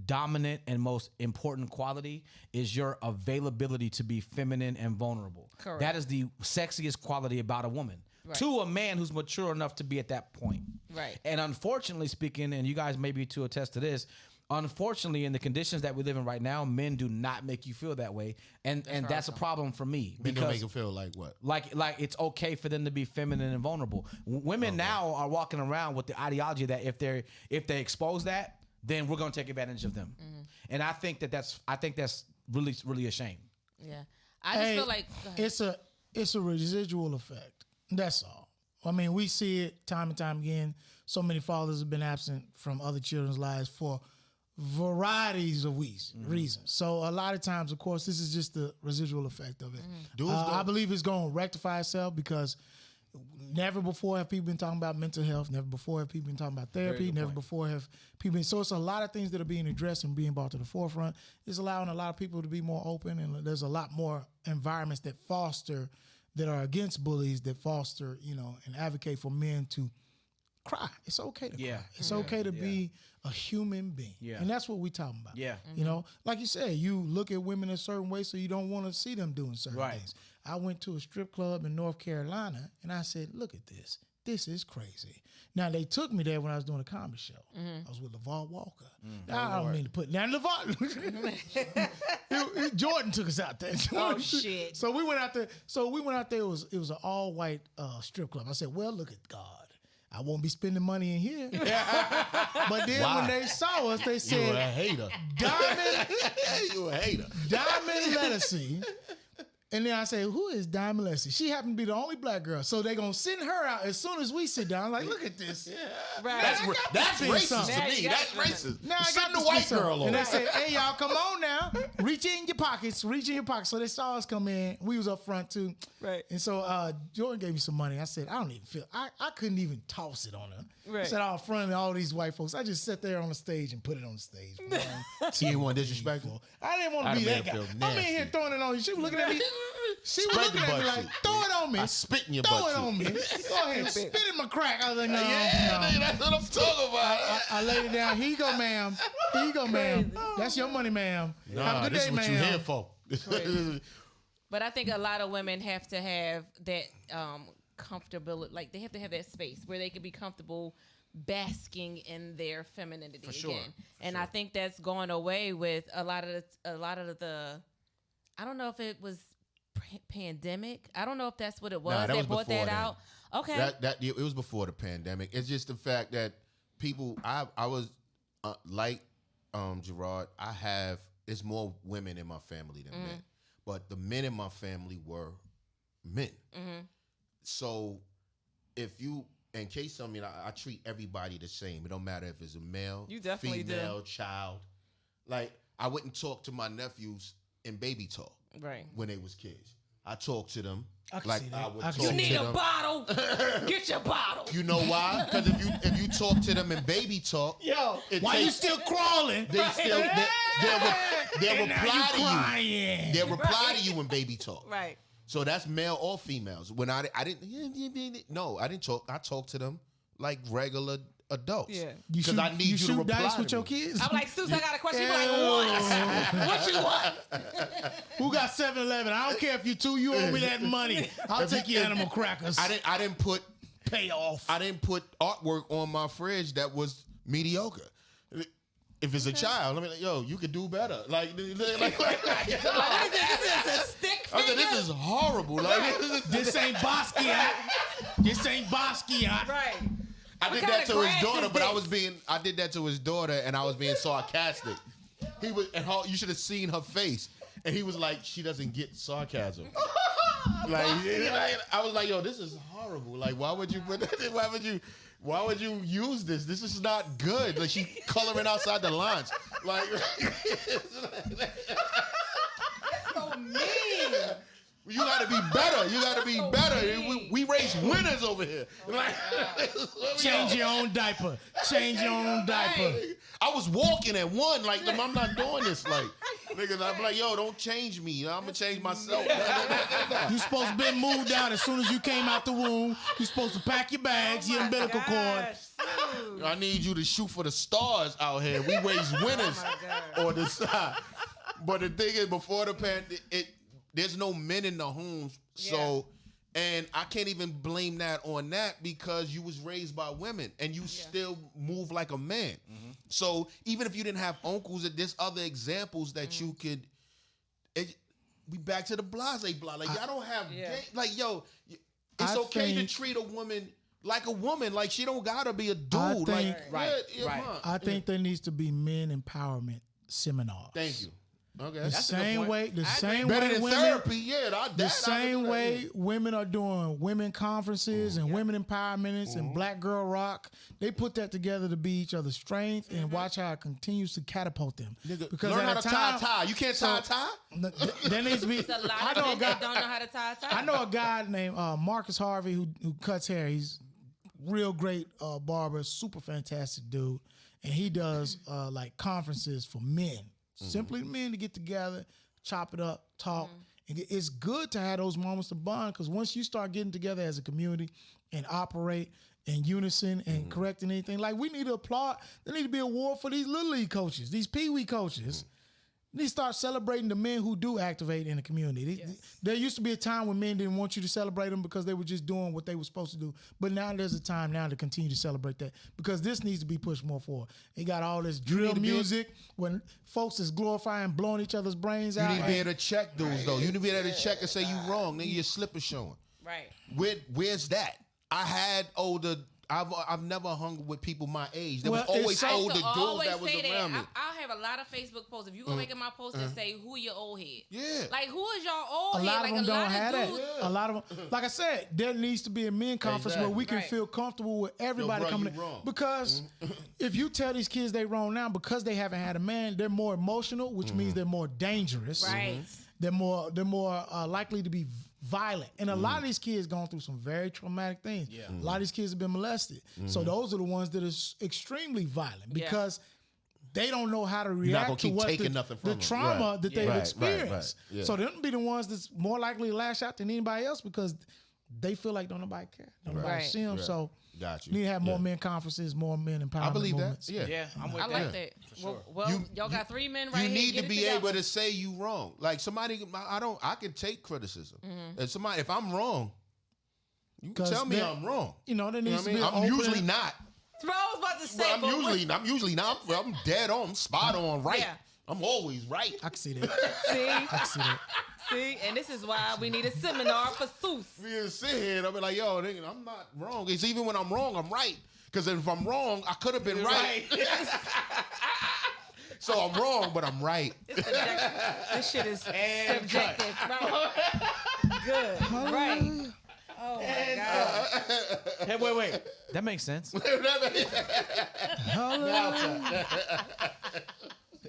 dominant and most important quality is your availability to be feminine and vulnerable. Correct. That is the sexiest quality about a woman. Right. To a man who's mature enough to be at that point. Right. And unfortunately speaking, and you guys maybe to attest to this, unfortunately, in the conditions that we live in right now, men do not make you feel that way, and that's a problem for me. Men don't make you feel like what? Like it's okay for them to be feminine and vulnerable. Women now are walking around with the ideology that if they expose that, then we're gonna take advantage of them. And I think that's really, really a shame. Yeah, I just feel like it's a residual effect. That's all. I mean, we see it time and time again. So many fathers have been absent from other children's lives for varieties of reasons. So a lot of times, of course, this is just the residual effect of it. I believe it's going to rectify itself because never before have people been talking about mental health. Never before have people been talking about therapy. Never before have people been. So it's a lot of things that are being addressed and being brought to the forefront. It's allowing a lot of people to be more open, and there's a lot more environments that are against bullies, that foster, and advocate for men to cry. It's okay to cry. It's okay to be a human being. Yeah. And that's what we're talking about. Yeah. Like you said, you look at women a certain way, so you don't want to see them doing certain things. I went to a strip club in North Carolina, and I said, look at this. This is crazy. Now, they took me there when I was doing a comedy show. I was with LeVar Walker. Now, I don't mean to put down LeVar. Jordan took us out there. Oh, shit. So we went out there. It was an all-white strip club. I said, well, look at God. I won't be spending money in here. But then when they saw us, they said, you a hater. Diamond. You a hater. Diamond Lettucey. And then I say, who is Diamond Lettucey? She happened to be the only black girl. So they're going to send her out as soon as we sit down. Like, look at this. Yeah. Right. That's racist to me. That's racist. Now Send the white girl over. And they said, hey, y'all, come on now. Reach in your pockets. So they saw us come in. We was up front, too. Right. And so Jordan gave me some money. I said, I don't even feel, I couldn't even toss it on her. Right. I said, out front of all these white folks. I just sat there on the stage and put it on the stage. She didn't want disrespectful. I didn't want to be that guy. I'm in here throwing it on you. She was looking at me. She was looking at me like, throw it on me. I spit in your Throw butt it on me. Go ahead, spit in my crack. I was like, no. That's what I'm talking about. I laid it down. Here you go, ma'am. Here you go, ma'am. That's your money, ma'am. Have a good day, ma'am. This is what you here for. But I think a lot of women have to have that comfortability. Like, they have to have that space where they can be comfortable basking in their femininity again. And I think that's going away with a lot of the I don't know if it was pandemic. I don't know if that's what it was that brought that out. Okay. It was before the pandemic. It's just the fact that people, I was like Jarard, it's more women in my family than men. But the men in my family were men. So if you, in case something, I treat everybody the same. It don't matter if it's a male, female, child. Like, I wouldn't talk to my nephews in baby talk. Right. When they was kids. I talked to them I would talk you need to a them. bottle. Get your bottle. You know why? Because if you talk to them in baby talk, why you still crawling? They'll reply to you. Crying. They'll reply to you in baby talk. Right. So that's male or females. When I didn't talk. I talked to them like regular adults. Yeah. Because you shoot dice with your kids? I'm like, Susan, I got a question. You're like, what? What you want? Who got 7-Eleven? I don't care if you two, you owe me that money. I'll take your animal crackers. I didn't put payoff. I didn't put artwork on my fridge that was mediocre. If it's a child, I mean, yo, you could do better. Like this is a stick figure? I said, this is horrible. Like, this ain't Basquiat. This ain't Basquiat. Right. I did that to his daughter, but I did that to his daughter, and I was being sarcastic. He was, and you should have seen her face, and he was like, she doesn't get sarcasm. Like, I was like, yo, this is horrible. Like, why would you put that? Why would you use this? This is not good. Like, she coloring outside the lines. Like, So mean. you gotta be better. You gotta be better. We raise winners over here. Like, Change your own diaper. Change your own diaper. I was walking at one, like, I'm not doing this. Like, niggas, I'm like, yo, don't change me. I'm gonna change myself. You supposed to be moved out as soon as you came out the womb. You supposed to pack your bags, your umbilical cord. I need you to shoot for the stars out here. We raise winners on the side. But the thing is, before the pandemic, there's no men in the homes, so And I can't even blame that on that because you was raised by women and you still move like a man. So even if you didn't have uncles, there's other examples that you could. We back to the blase blah. Like y'all don't have like yo. It's okay to treat a woman like a woman. Like she don't gotta be a dude. think- Right. I think there needs to be men empowerment seminars. Thank you. Okay. The That's a good same point. way, the I same Better way than women, therapy. Yeah. the same way women are doing women conferences and women empowerments and Black Girl Rock. They put that together to be each other's strength and watch how it continues to catapult them. Because learn how to tie. You can't tie a tie? There needs to be. It's a lot I of know a men that guy. don't know how to tie a tie. I know a guy named Marcus Harvey who cuts hair. He's real great barber, super fantastic dude, and he does like conferences for men, simply men to get together, chop it up, talk. And it's good to have those moments of bond because once you start getting together as a community and operate in unison and correcting anything, like we need to applaud. There need to be an award for these little league coaches, these pee-wee coaches. They start celebrating the men who do activate in the community. There used to be a time when men didn't want you to celebrate them because they were just doing what they were supposed to do. But now there's a time now to continue to celebrate that because this needs to be pushed more forward. They got all this drill music when folks is glorifying, blowing each other's brains out. You need to be able to check dudes, though. You need to be able to check and say you wrong. Then your slip is showing. Right. Where's that? I had older. I've never hung with people my age. There Well, was always it's- I used older to dudes always that was say around that. me. I have a lot of Facebook posts. If you go make my post and say, who your old head? Yeah. Like, who is your old A head? lot Like, of them a don't lot have of that. dudes. A lot of them, like I said, there needs to be a men conference where we can Right. feel comfortable with everybody bro, coming you in. wrong. Because if you tell these kids they wrong now because they haven't had a man, they're more emotional, which means they're more dangerous. Right. They're more likely to be violent. And a lot of these kids going through some very traumatic things. A lot of these kids have been molested. So those are the ones that are extremely violent because they don't know how to gonna react to keep what taking the nothing from them. trauma Right. that they've Right, right, experienced. right. Yeah. So them be the ones that's more likely to lash out than anybody else because they feel like don't nobody care. Don't nobody Right. see them. Right. So Got you. you need to have more Yeah. men conferences, more men empowerment I believe movements. that. Yeah. Yeah, I'm with I that. like that. Well, y'all got three men right You here. need Get to it be together. able to say you wrong. Like somebody, I can take criticism. If I'm wrong, you can 'Cause tell me there- I'm wrong. You know, there You know needs what I to mean? be I'm an usually open- not. Bro, I was about to say, Well, I'm but what- usually not. I'm dead on, spot on, right. Yeah. I'm always right. I can see that. see, I can see that. see, and this is why we need a seminar for Seuss. Me and sit here and I'll be like, yo, nigga, I'm not wrong. It's even when I'm wrong, I'm right. Because if I'm wrong, I could have been right. So I'm wrong, but I'm right. It's subjective. This shit is subjective. Right. Good. Right. Oh my God. Hey, wait. That makes sense.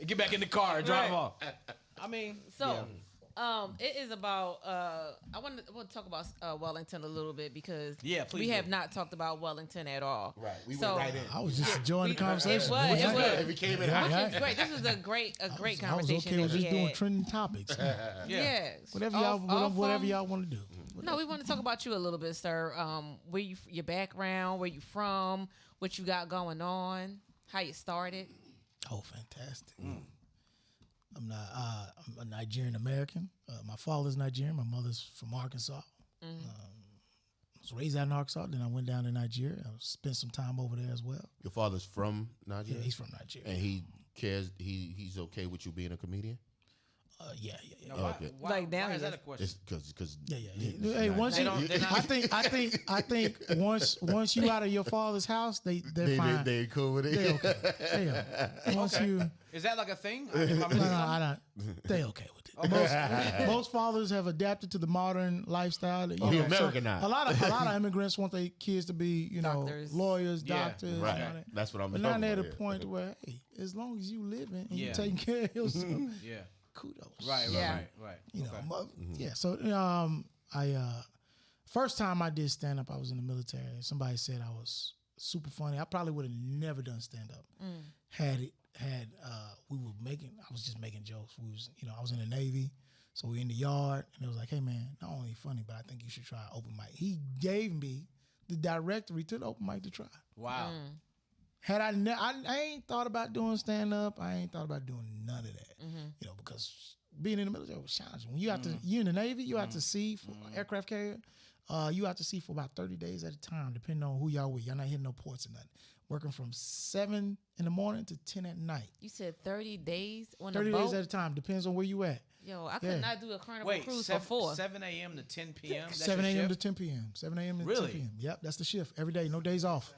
Get back in the car and drive Right. off. I mean, So, it is about. I want to talk about Wellington a little bit because Yeah, please we do. have not talked about Wellington at all. Right. We So- went right in. I was just enjoying the conversation. It was. Which It is was. good. We came in Yeah, hot. yeah. Which is great. This was a great I was conversation okay with that we just doing had. trending topics. Yes. Whatever Off y'all want to do. No, we want to talk about you a little bit, sir. Where your background, where you from, what you got going on, how you started. Oh, fantastic. I'm not. I'm a Nigerian American. My father's Nigerian. My mother's from Arkansas. I was raised out in Arkansas. Then I went down to Nigeria. I spent some time over there as well. Your father's from Nigeria? Yeah, he's from Nigeria. And he cares, he's okay with you being a comedian? Yeah. no, why, Okay. why, Like, now why is he that a is. question? It's because Yeah. Hey, once They you, don't- they're not- I think once you out of your father's house, they're fine. they cool with it. They okay. They okay. Once you, Is that like a thing? Am I missing no, something? I don't. They okay with it. Most fathers have adapted to the modern lifestyle. You he know, Americanized. a lot of immigrants want their kids to be, Doctors. lawyers, Yeah, doctors. Right. and all that. That's what I'm But now talking they're at a about, point where, hey, as long as you living and you Yeah. taking care of yourself, Yeah. kudos. Right. Yeah. Right. You know, Okay. yeah. So I first time I did stand up, I was in the military. Somebody said I was super funny. I probably would have never done stand up had we were making. I was just making jokes. We was, I was in the Navy, so we in the yard, and it was like, hey man, not only funny, but I think you should try open mic. He gave me the directory to the open mic to try. Wow. Had I ain't thought about doing stand up. I ain't thought about doing none of that. Because being in the military was challenging. When you have to, you in the Navy, you have to see for aircraft carrier. You out to sea for about 30 days at a time, depending on who y'all with. Y'all not hitting no ports or nothing. Working from 7 in the morning to 10 at night. You said 30 days on 30 a boat? days at a time. Depends on where you at. Yo, I could not do a carnival Wait, cruise 7, for 4. 7 a.m. to 10 p.m.? That's 7 your a.m. to shift? 10 p.m. 7 a.m. to Really? 10 p.m. Yep, that's the shift. Every day, no days off.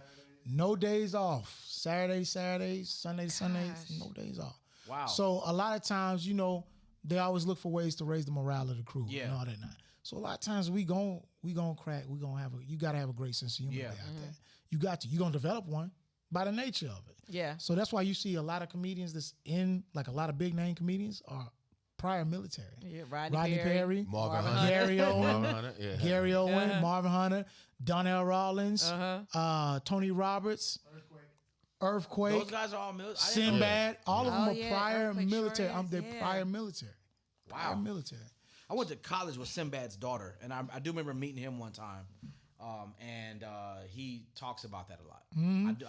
No days off. Saturdays, Sunday to Sundays, no days off. Wow. So a lot of times, they always look for ways to raise the morale of the crew Yeah. and all that. Not. So a lot of times we gon' crack. You gotta have a great sense of humor out there. You got to. You gonna develop one by the nature of it. Yeah. So that's why you see a lot of comedians that's in, like a lot of big name comedians are prior military. Yeah, Rodney Perry, Marvin Marvin Hunter. Gary Owen, Marvin Hunter, yeah. Gary Owen, Marvin Hunter, Donnell Rollins, Tony Roberts, Earthquake, Those guys are all military. I didn't know Sinbad. All of them Oh, are yeah, prior Earthquake sure military. is, They're yeah. prior military. Prior Wow. military. I went to college with Sinbad's daughter, and I do remember meeting him one time. And he talks about that a lot.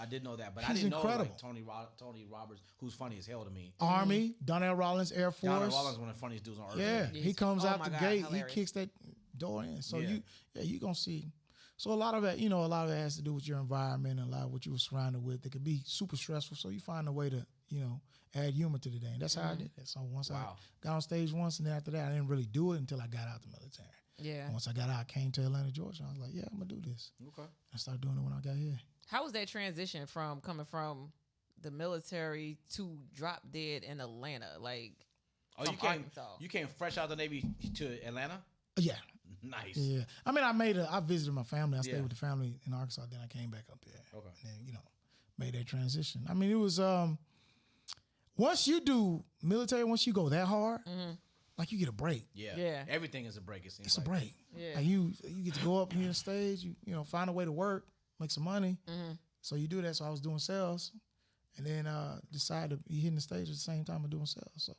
I did know that, but I He's didn't incredible. know like Tony Roberts, who's funny as hell to me. Army, Donnell Rollins, Air Force. Donald Rollins, one of the funniest dudes on earth. Yeah, Yes. he comes Oh out my the God, gate. hilarious. He kicks that door in. So Yeah. you gonna see. So a lot of it, a lot of it has to do with your environment and a lot of what you were surrounded with. It could be super stressful. So you find a way to, add humor to the day. And that's how I did it. So once I got on stage once, and then after that, I didn't really do it until I got out the military. Yeah. Once I got out, I came to Atlanta, Georgia. I was like, yeah, I'm gonna do this. Okay. I started doing it when I got here. How was that transition from coming from the military to drop dead in Atlanta? Like, Oh, from Arkansas. you came fresh out the Navy to Atlanta? Yeah. Nice. Yeah. I mean, I visited my family. I stayed Yeah. with the family in Arkansas. Then I came back up here. Okay. And then, made that transition. I mean, it was, once you do military, once you go that hard, like you get a break. Yeah. Yeah. Everything is a break, it seems It's like. a break. Yeah. Like you get to go up here on the stage, find a way to work, make some money. So you do that. So I was doing sales and then decided to be hitting the stage at the same time of doing sales. So,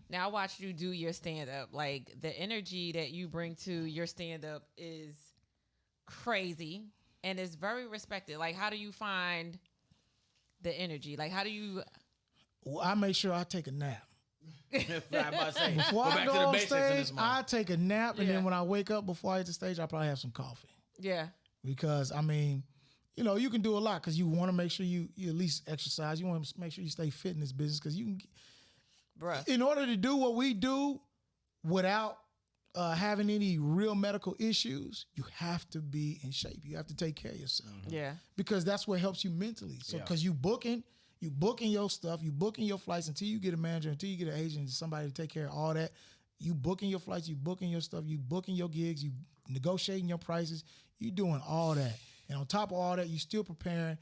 Now I watched you do your stand up. Like the energy that you bring to your stand up is crazy and it's very respected. Like how do you find the energy? Like how do you Well, I make sure I take a nap. I'm about to say, Before go I back go to the on basics in stage, this moment. I take a nap, and Yeah. then when I wake up before I hit the stage, I probably have some coffee. Yeah. Because I mean, you can do a lot because you want to make sure you at least exercise. You want to make sure you stay fit in this business because you can. Bruh. In order to do what we do without having any real medical issues, you have to be in shape. You have to take care of yourself Yeah. because that's what helps you mentally. So Yeah. because you booking your stuff, you booking your flights until you get a manager, until you get an agent, somebody to take care of all that. You booking your flights, you booking your stuff, you booking your gigs, you negotiating your prices, you doing all that. And on top of all that, you still preparing,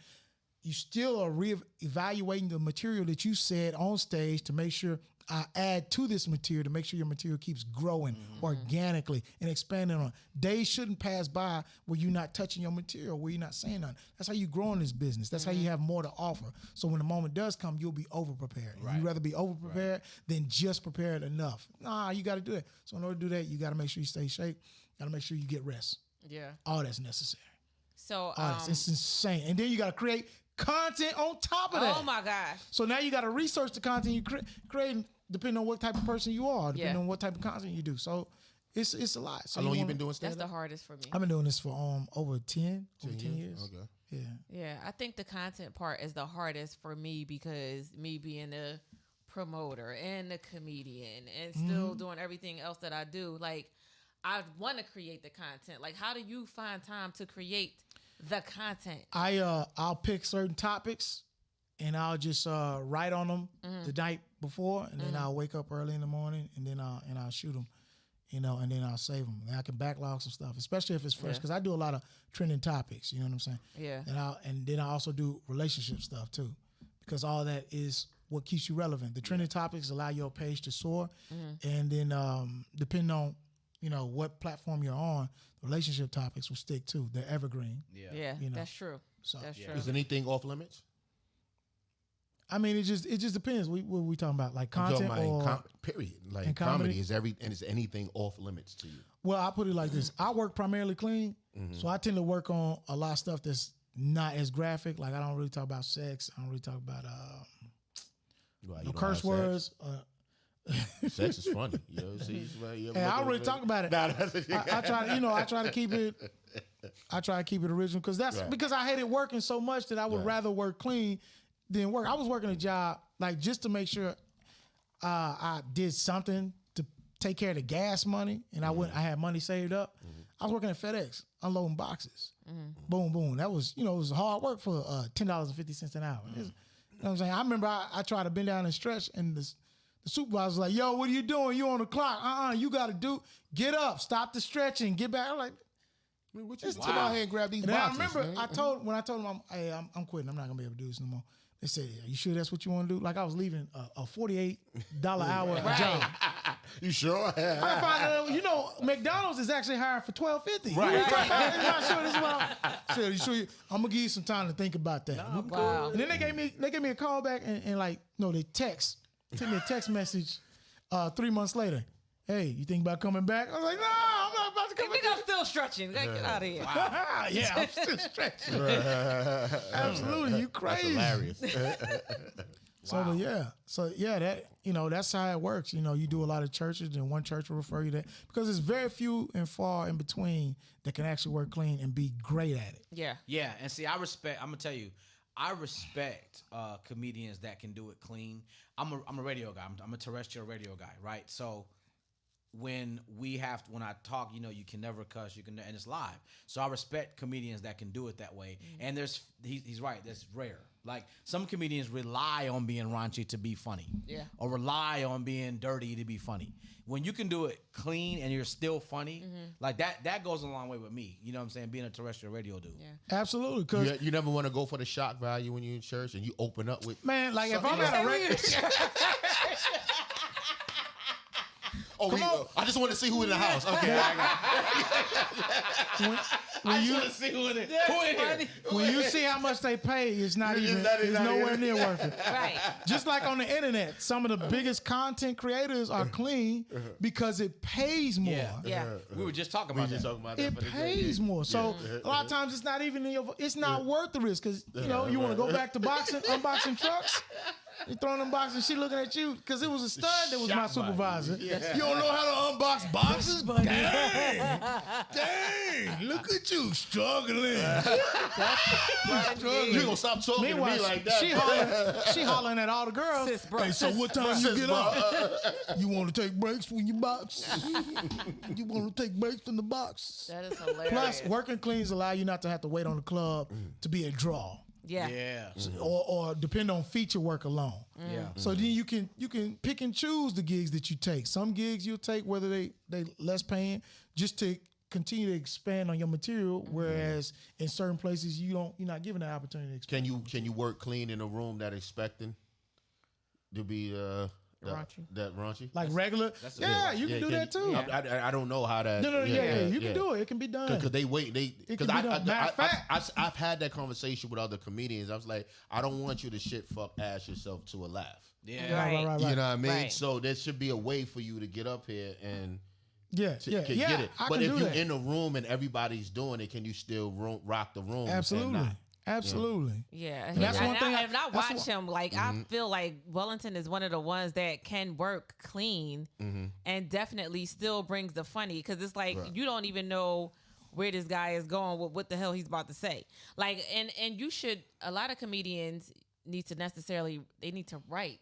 you still are re-evaluating the material that you said on stage to make sure I add to this material to make sure your material keeps growing organically and expanding on. Days shouldn't pass by where you're not touching your material, where you're not saying nothing. That's how you grow in this business. That's how you have more to offer. So when the moment does come, you'll be over-prepared. Right. You'd rather be over-prepared than just prepared enough. Nah, you got to do it. So in order to do that, you got to make sure you stay in shape. Got to make sure you get rest. Yeah. All that's necessary. So All that's, it's insane. And then you got to create content on top of that. oh my gosh. So now you got to research the content you create, depending on what type of person you are, depending Yeah. on what type of content you do. So it's a lot. So How long you wanna- been doing That's stand the up? hardest for me. I've been doing this for over 10 years. Okay. Yeah. Yeah, I think the content part is the hardest for me because me being a promoter and a comedian and still doing everything else that I do, like I want to create the content. Like, how do you find time to create the content? I'll pick certain topics and I'll just write on them the night before, and then I'll wake up early in the morning and then I'll shoot them, and then I'll save them. And I can backlog some stuff, especially if it's fresh, Yeah. because I do a lot of trending topics. You know what I'm saying? Yeah. And then I also do relationship stuff too, because all that is what keeps you relevant. The trending topics allow your page to soar, and then depending on what platform you're on, relationship topics will stick too. They're evergreen. Yeah, You know. that's true. So That's true. Is anything off limits? I mean, it just depends. What we talking about, like I'm talking content about or period. Like in comedy comedy? is anything off limits to you? well, I put it like this. I work primarily clean, so I tend to work on a lot of stuff that's not as graphic. Like I don't really talk about sex. I don't really talk about Why, you no don't curse have sex? words. Sex is funny. You know, see, Hey, I already talked about it. I try to, I try to keep it. I try to keep it original because because I hated working so much that I would rather work clean than work. I was working a job like just to make sure I did something to take care of the gas money, and I had money saved up. I was working at FedEx unloading boxes. Boom, boom. That was it was hard work for $10.50 an hour. You know what I'm saying? I remember I tried to bend down and stretch, and the supervisor was like, "Yo, what are you doing? You on the clock? You got to get up, stop the stretching, get back." I'm like, what you come out here and grab these and boxes? I remember when I told them, "Hey, I'm quitting. I'm not gonna be able to do this no more." They said, "Are you sure that's what you want to do?" Like I was leaving a $48 hour job. You sure? I find out, McDonald's is actually hiring for $12.50. Right. I'm not sure this is what I said. You sure? I'm gonna give you some time to think about that. Wow. And then they gave me a call back and they sent me a text message 3 months later. Hey, you think about coming back? I was like, no, I'm not about to come I back. think I'm still stretching. Get out of here. Yeah, I'm still stretching. Absolutely, you crazy. That's hilarious. That's how it works. You do a lot of churches, and one church will refer you that because there's very few and far in between that can actually work clean and be great at it. Yeah. Yeah, and see, I'm gonna tell you, I respect comedians that can do it clean. I'm a radio guy. I'm a terrestrial radio guy, right? So when I talk, you can never cuss, and it's live. So I respect comedians that can do it that way. And he's right, that's rare. Like some comedians rely on being raunchy to be funny. Yeah. Or rely on being dirty to be funny. When you can do it clean and you're still funny, like that goes a long way with me. You know what I'm saying? Being a terrestrial radio dude. Yeah. Absolutely. Cause You never want to go for the shock value when you're in church and you open up with man, like if I'm at a radio I just want to see who in the house. Okay, when you see who in here. when you see how much they pay, it's nowhere near worth it. Right. Just like on the internet, some of the biggest content creators are clean because it pays more. Yeah. We were just talking about that. It pays more. So a lot of times it's not even it's not worth the risk because you want to go back to unboxing trucks. You throwing them boxes, she looking at you because it was a stud that was my supervisor. You don't know how to unbox boxes? Dang, look at you struggling. You gonna stop talking to me like that? She hollering at all the girls. Sis, bro. Hey, so what time you get up? You want to take breaks when you box? You want to take breaks from the box? That is hilarious. Plus, working cleans allow you not to have to wait on the club to be a draw. Yeah. Yeah. Or depend on feature work alone. Yeah. So then you can pick and choose the gigs that you take. Some gigs you'll take whether they less paying just to continue to expand on your material, whereas in certain places you're not given that opportunity to expand. Can you work clean in a room that expecting to be raunchy? Like regular? Yeah, you can do that too. I don't know how that. No, you can do it. It can be done. Because they wait. Because I've had that conversation with other comedians. I was like, I don't want you to shit fuck ass yourself to a laugh. Yeah. Right. You know what I mean? Right. So there should be a way for you to get up here and get it. But if you're in a room and everybody's doing it, can you still rock the room? Absolutely. Absolutely. Yeah, And that's one thing. I watch him. Like I feel like Wellington is one of the ones that can work clean and definitely still brings the funny because it's like you don't even know where this guy is going with what the hell he's about to say. Like and you should. A lot of comedians need to write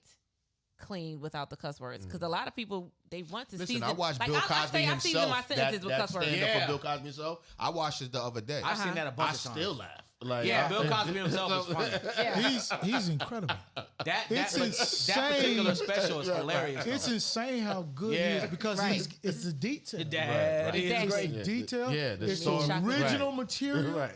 clean without the cuss words because a lot of people they want to Listen, season. I watched Bill Cosby I himself. season my sentences with cuss words. Stand up for Bill Cosby himself. I watched it the other day. I've seen that a bunch I of times. still laugh. Like, Bill Cosby himself is funny. Yeah. He's incredible. That insane. particular special is hilarious. It's insane how good he is because it's the detail. That is Exactly. great. It's detail. Yeah, the it's story. the original material.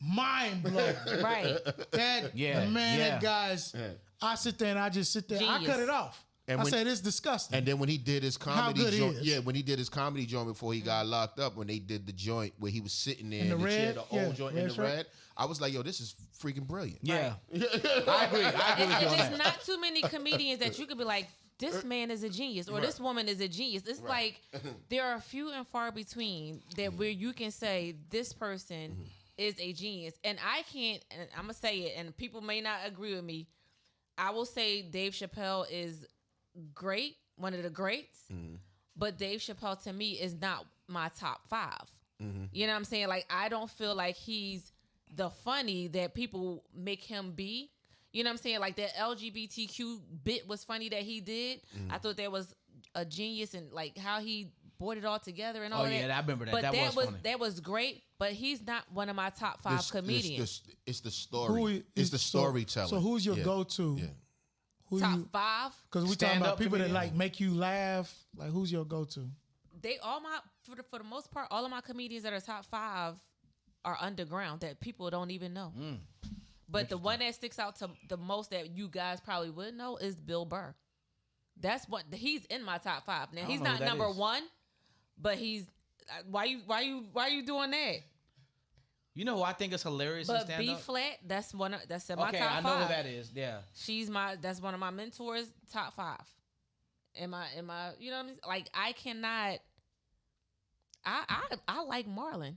Mind blowing. Right. That guys. I sit there and I just sit there. Genius. I cut it off. And I when- said it's disgusting. And then when he did his comedy good he joint, is. when he did his comedy joint before he got locked up, when they did the joint where he was sitting there In the chair, red? the Yeah, old joint red in the shirt. red, I was like, yo, this is freaking brilliant. Yeah. I agree with you on There's that. not too many comedians that you could be like, this man is a genius or this woman is a genius. It's like there are few and far between that where you can say this person is a genius. And I can't, and I'm going to say it, and people may not agree with me. I will say Dave Chappelle is great, one of the greats. But Dave Chappelle to me is not my top 5. You know what I'm saying? Like, I don't feel like he's the funny that people make him be. You know what I'm saying? Like, that LGBTQ bit was funny that he did. I thought that was a genius, and like how he brought it all together and all that. Oh yeah, I remember that. But that was funny. That was great. But he's not one of my top 5 comedians. It's the story. It's the storytelling. So who's your go-to? Yeah. Who Top 5? Because we talking about Stand-up people that comedian? like make you laugh. Like, who's your go-to? They all my for the most part, all of my comedians that are top 5 are underground that people don't even know. But the one that sticks out to the most that you guys probably would know is Bill Burr. That's what he's in my top 5. Now he's know who not that number is. 1, but he's why you doing that? You know who I think is hilarious in But stand B up? Flat, that's in my top 5. Okay, I know who that is. Yeah. That's one of my mentors, top 5. Am I you know what I mean? Like, I cannot I like Marlon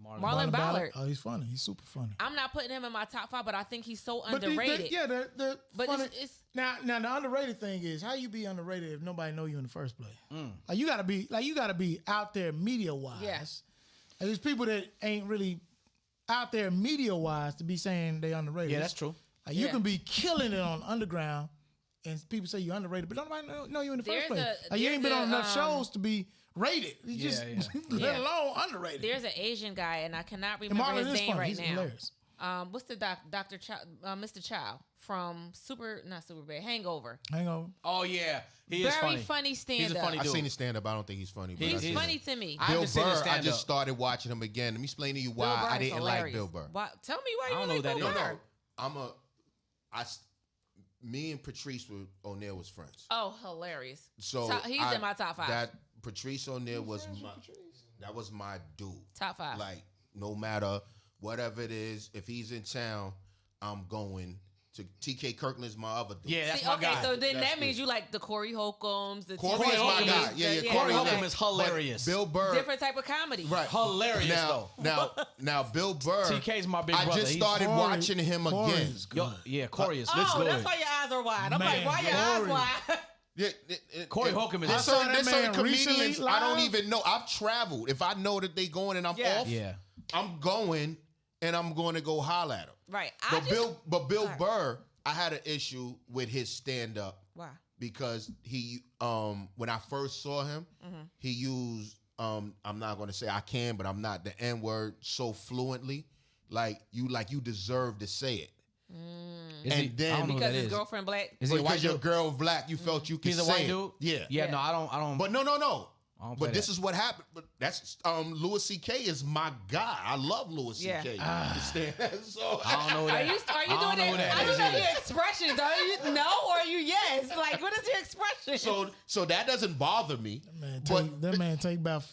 Ballard? Ballard. Oh, he's funny. He's super funny. I'm not putting him in my top 5, but I think he's so But underrated. the But funny. it's Now the underrated thing is how you be underrated if nobody know you in the first place. Like, you gotta be out there media wise. Yes. Like, there's people that ain't really out there media wise to be saying they underrated. Yeah, that's true. Like, you Yeah. can be killing it on underground, and people say you're underrated, but nobody know you in the first place. Like, you ain't been on enough shows to be rated. You just let Yeah. alone underrated. there's an Asian guy, and I cannot And remember Marlon his is name funny. right He's now. hilarious. What's the Dr. Chow, Mr. Chow from not Superbad, Hangover. Hang on. Oh yeah, he is Very funny. funny He's stand a up. funny I've dude. seen his stand up. I don't think he's funny. But He's I see Funny it. to me. I Bill haven't seen his Burr, I stand-up. just started watching him again. Let me explain to you Bill why Burr I is didn't hilarious. like Bill Burr. Why, tell me why I you don't like know Bill who that Burr. is. Me and Patrice O'Neal was friends. Oh, hilarious. So He's in my top 5. That Patrice O'Neal was my dude. Top 5. Like, no matter whatever it is, if he's in town, I'm going to TK Kirkland's my other dude. Yeah, that's See, my okay, guy. so then That's that means good. you like the Corey Holcombs, the Corey Tim is my Hayes, guy. Yeah, Corey okay. Holcomb is hilarious. But Bill Burr. different type of comedy. Right. Hilarious though. Now, Bill Burr. TK's my big I brother. just He's started Corey- watching him Corey again. is good. Yo, yeah, Corey is Oh, good. that's why your eyes are wide. I'm Man, like, why your Corey. eyes wide? Yeah, Corey Holcomb is- There's I saw certain, that there's certain man recently comedians I don't live. even know. I've traveled. If I know that they going and I'm Yeah. off, Yeah. I'm going and I'm going to go holler at him. Right. But Bill Right. Burr, I had an issue with his stand up Why? because he when I first saw him, he used I'm not going to say I can, but I'm not the N word so fluently. Like you deserve to say it. Is And he, then- I don't know who Because that his is. girlfriend black. Is he a white Because your dude? girl black, you felt you could He's a say white it. dude. Yeah. Yeah. No, I don't. But no. I don't play But this that. is what happened. But that's Louis C.K. is my guy. I love Louis Yeah. C.K. So I don't know who Are that. you I don't doing know who that? that I is don't know either. your expressions. Are you no or are you yes? Like, what is your expression? so that doesn't bother me. That man take about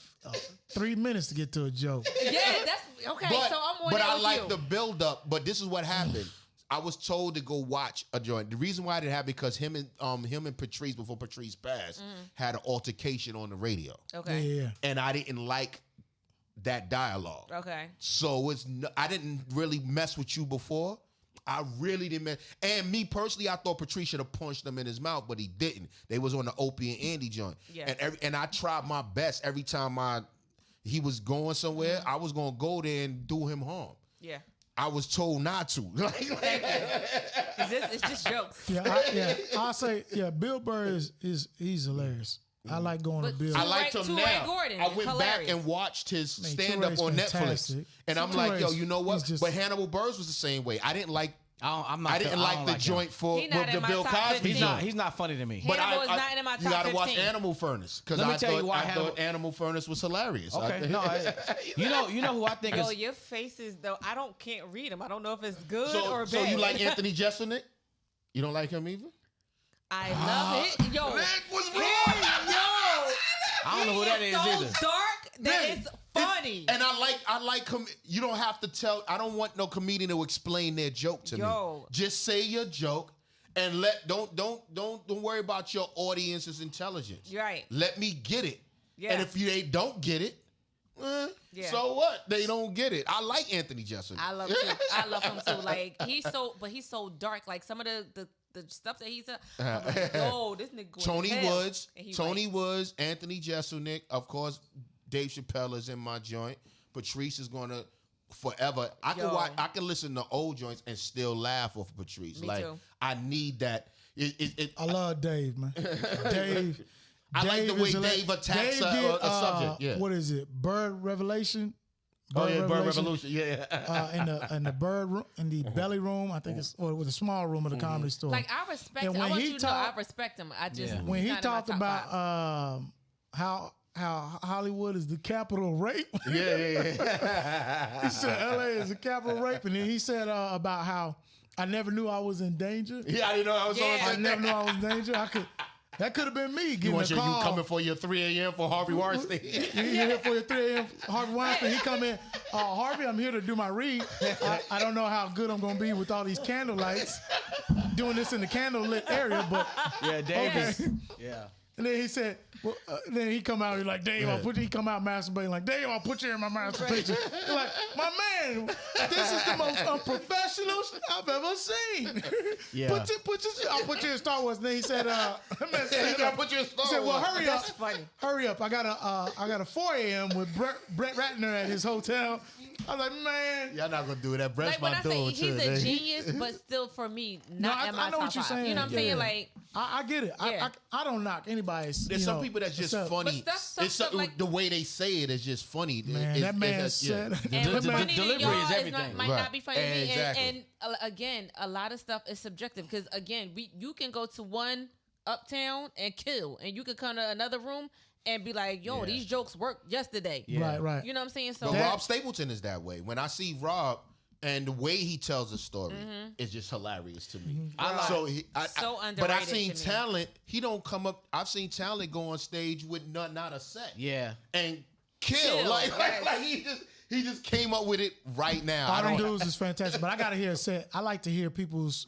3 minutes to get to a joke. yeah, that's okay. But, so I'm on but that I with like you. the build up. But this is what happened. I was told to go watch a joint. The reason why I didn't have because him and Patrice before Patrice passed had an altercation on the radio, Okay. Yeah. and I didn't like that dialogue. Okay. So I didn't really mess with you before. I really didn't mess. And me personally, I thought Patrice should have punched him in his mouth, but he didn't. They was on the Opie and Andy joint. Yeah. And I tried my best every time he was going somewhere. I was gonna go there and do him harm. Yeah. I was told not to. It's just jokes. I'll say, Bill Burr he's hilarious. I like going to But Bill. I liked him Two now. Ray Gordon, I went back hilarious. and watched his Man, stand up Touré's on Netflix, fantastic. and I'm Touré's- like, yo, you know what? he's just- But Hannibal Buress was the same way. I didn't like. I'm not. I didn't like the joint him. for He not the in my Bill top Cosby. 15. joint. He's not funny to me. But Hannibal is not in my You top gotta watch 15. Animal Furnace because Let me I tell you thought why Animal Furnace was hilarious. Okay, no, you know who I think Yo, is. your faces though, can't read them. I don't know if it's good So, or bad. so you like Anthony Jeselnik? You don't like him either? I love it. Yo, what's I don't know who that is so either. dark that Man, it's funny. And I like him. You don't have to tell. I don't want no comedian to explain their joke to Yo. me. Just say your joke and don't worry about your audience's intelligence. You're right. Let me get it. Yeah. And if they don't get it, Yeah. so what? They don't get it. I like Anthony Jeselnik. I love him too. Like he's so dark. Like some of the the stuff that he said, I'm like, yo, this nigga going Tony to hell. Woods, And he Tony right. Woods, Anthony Jeselnik, of course, Dave Chappelle is in my joint. Patrice is gonna forever. I can Yo. watch. I can listen to old joints and still laugh off of Patrice. Me like too. I need that. I love Dave, man. Dave. I like the way is Dave attacks Dave did, a subject. Yeah. What is it? Bird Revelation. Bird Revolution. Yeah. In the bird room, in the belly room, I think it's or with a small room of the comedy store. Like, I respect And him. I when want he you to know I talk- respect him. I just, Yeah. when he's he not in my talked top about five. how Hollywood is the capital of rape, Yeah. he said LA is the capital of rape, and then he said about how I never knew I was in danger. Yeah, I didn't know I was Yeah. I never knew I was in danger. That could have been me You getting want a you call. coming for your 3 a.m. for Harvey Weinstein? You here for your 3 a.m. Harvey Weinstein. He come in, Harvey, I'm here to do my read. I don't know how good I'm going to be with all these candle lights, doing this in the candle lit area, but Yeah, Dave okay. is. Yeah. And then he said, well, then he come out, he's like, Dave, he come out masturbating, like, Dave, I'll put you in my masturbation. He's like, my man, this is the most unprofessional shit I've ever seen. Yeah. I'll put you in Star Wars. And then he said, Yeah, he gotta put you in Star he said, well, Wars. hurry That's up. funny. Hurry up. I got a 4 a.m. with Brett Ratner at his hotel. I was like, man. Y'all not gonna do that. Brett's Like, when my I say dude he's too. a genius, but still for me, not I in my know top what you're five. saying. You know what I'm Yeah. saying? Like, I get it. Yeah. I don't knock anybody's. There's some people that's just funny. But some It's stuff like- the way they say it is just funny. Man, that man said. and The what's funny to delivery y'all is is everything. might Right. not be funny to me. Exactly. And again, a lot of stuff is subjective because again, you can go to one uptown and kill, and you can come to another room and be like, "Yo, Yeah. these jokes worked yesterday." Yeah. Right. You know what I'm saying? So But Rob Stapleton is that way. When I see Rob and the way he tells a story is just hilarious to me. I like- So So but I've underrated seen to me. talent. He don't come up. I've seen talent go on stage with not a set. Yeah. And kill. Like he just came up with it right now. All I them don't. dudes is fantastic, but I gotta hear a set. I like to hear people's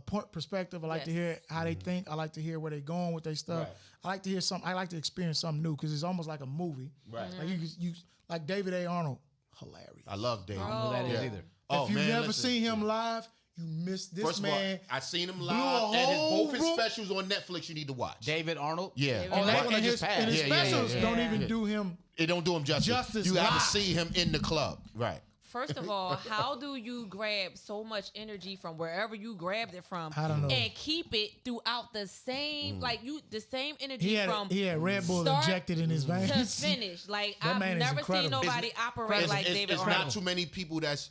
point perspective. I like to Yes. hear how they think. I like to hear where they going with their stuff. Right. I like to hear something. I like to experience something new because it's almost like a movie. Right. Like you like David A. Arnold, hilarious. I love David. I don't know who that is Yeah. either. Oh, if you've man, never listen. seen him live, you missed this First of man. all, I seen him blew live, a and whole both his room. specials on Netflix. You need to watch. David Arnold. Yeah. David Oh, that one and just passed. his Yeah, yeah, specials yeah. don't Yeah. even do him. It don't do him justice. Justice You got to live. see him in the club. Right. First of all, how do you grab so much energy from wherever you grabbed it from I don't know. and keep it throughout the same the same energy He from had Red Bull start injected in his to veins. finish? Like, That I've man is never seen incredible. nobody operate like David it's Arnold. not too many people that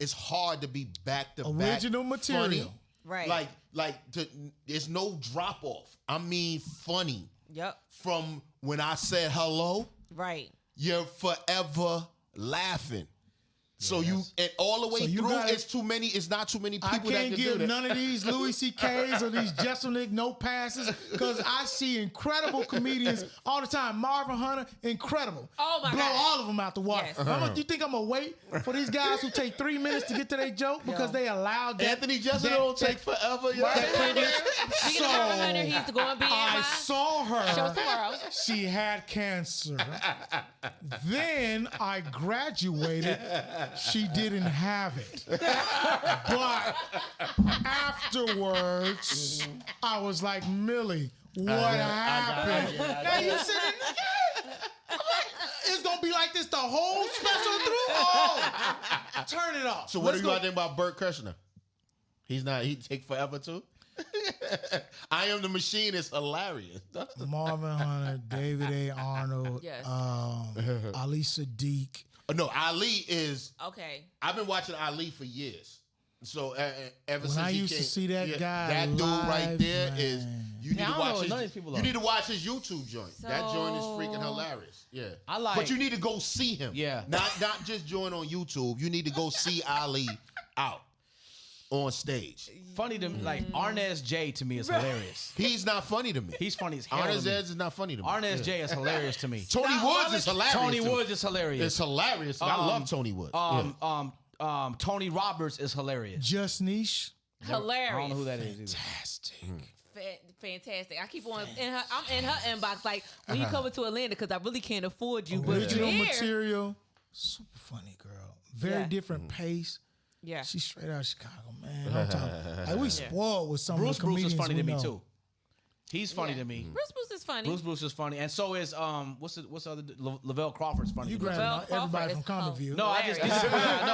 it's hard to be back to back. Original material. Funny. Right. There's no drop off. I mean, funny. Yep. From when I said hello, Right. you're forever laughing. So you and all the way So you through, gotta- it's too many. It's not too many people I that can't can do give that. none of these Louis C.K.'s or these Jesselnick no passes because I see incredible comedians all the time. Marvin Hunter, incredible. Oh, my Blow God. all of them out the water. Yes. You think I'm gonna wait for these guys who take 3 minutes to get to their joke because they allowed that? Anthony Jeselnik don't take forever. Yo. that privilege. Speaking of Marvin Hunter, he's going to be in I my saw show her. tomorrow. She had cancer. Then I graduated. She didn't have it. But afterwards, I was like, Millie, what happened? Now you sitting it's gonna be like this the whole special through? Oh, turn it off. So what Let's do go. you think about Burt Kirshner? He take forever too. I Am the Machine is hilarious. Marvin Hunter, David A. Arnold, Yes. Ali Sadiq. No, Ali is. Okay. I've been watching Ali for years. So ever When since I he used to came, see that guy that dude right live, there man. is. You need Yeah, I to don't know watch what his. none of these people You are. need to watch his YouTube joint. That joint is freaking So- hilarious. Yeah, I like- But you need to go see him. Yeah. not just join on YouTube. You need to go see Ali out on stage. Funny to me, like Arnez J to me is hilarious. He's not funny to me. He's funny as hell. Arnez to me. is not funny to me. Arnez Yeah. J is hilarious to me. Tony Woods is hilarious. Tony to me. Woods is hilarious. It's hilarious. I love Tony Woods. Tony Roberts is hilarious. Just Niche. Hilarious. I don't know who that is either. Fantastic. Fantastic. I keep on I'm in her inbox like, when you coming to Atlanta, because I really can't afford you. But Original you're here. material. Super funny girl. Very Yeah. different pace. Yeah. She's straight out of Chicago, man. I'm talking, like, we spoiled with some Bruce of the Bruce comedians is funny we to me know. too. He's funny to me. Bruce is funny. Bruce is funny, and so is what's the other Lavelle Crawford's funny. You to me. grabbing Lavelle Crawford everybody from is Comic View. No, I just these people that I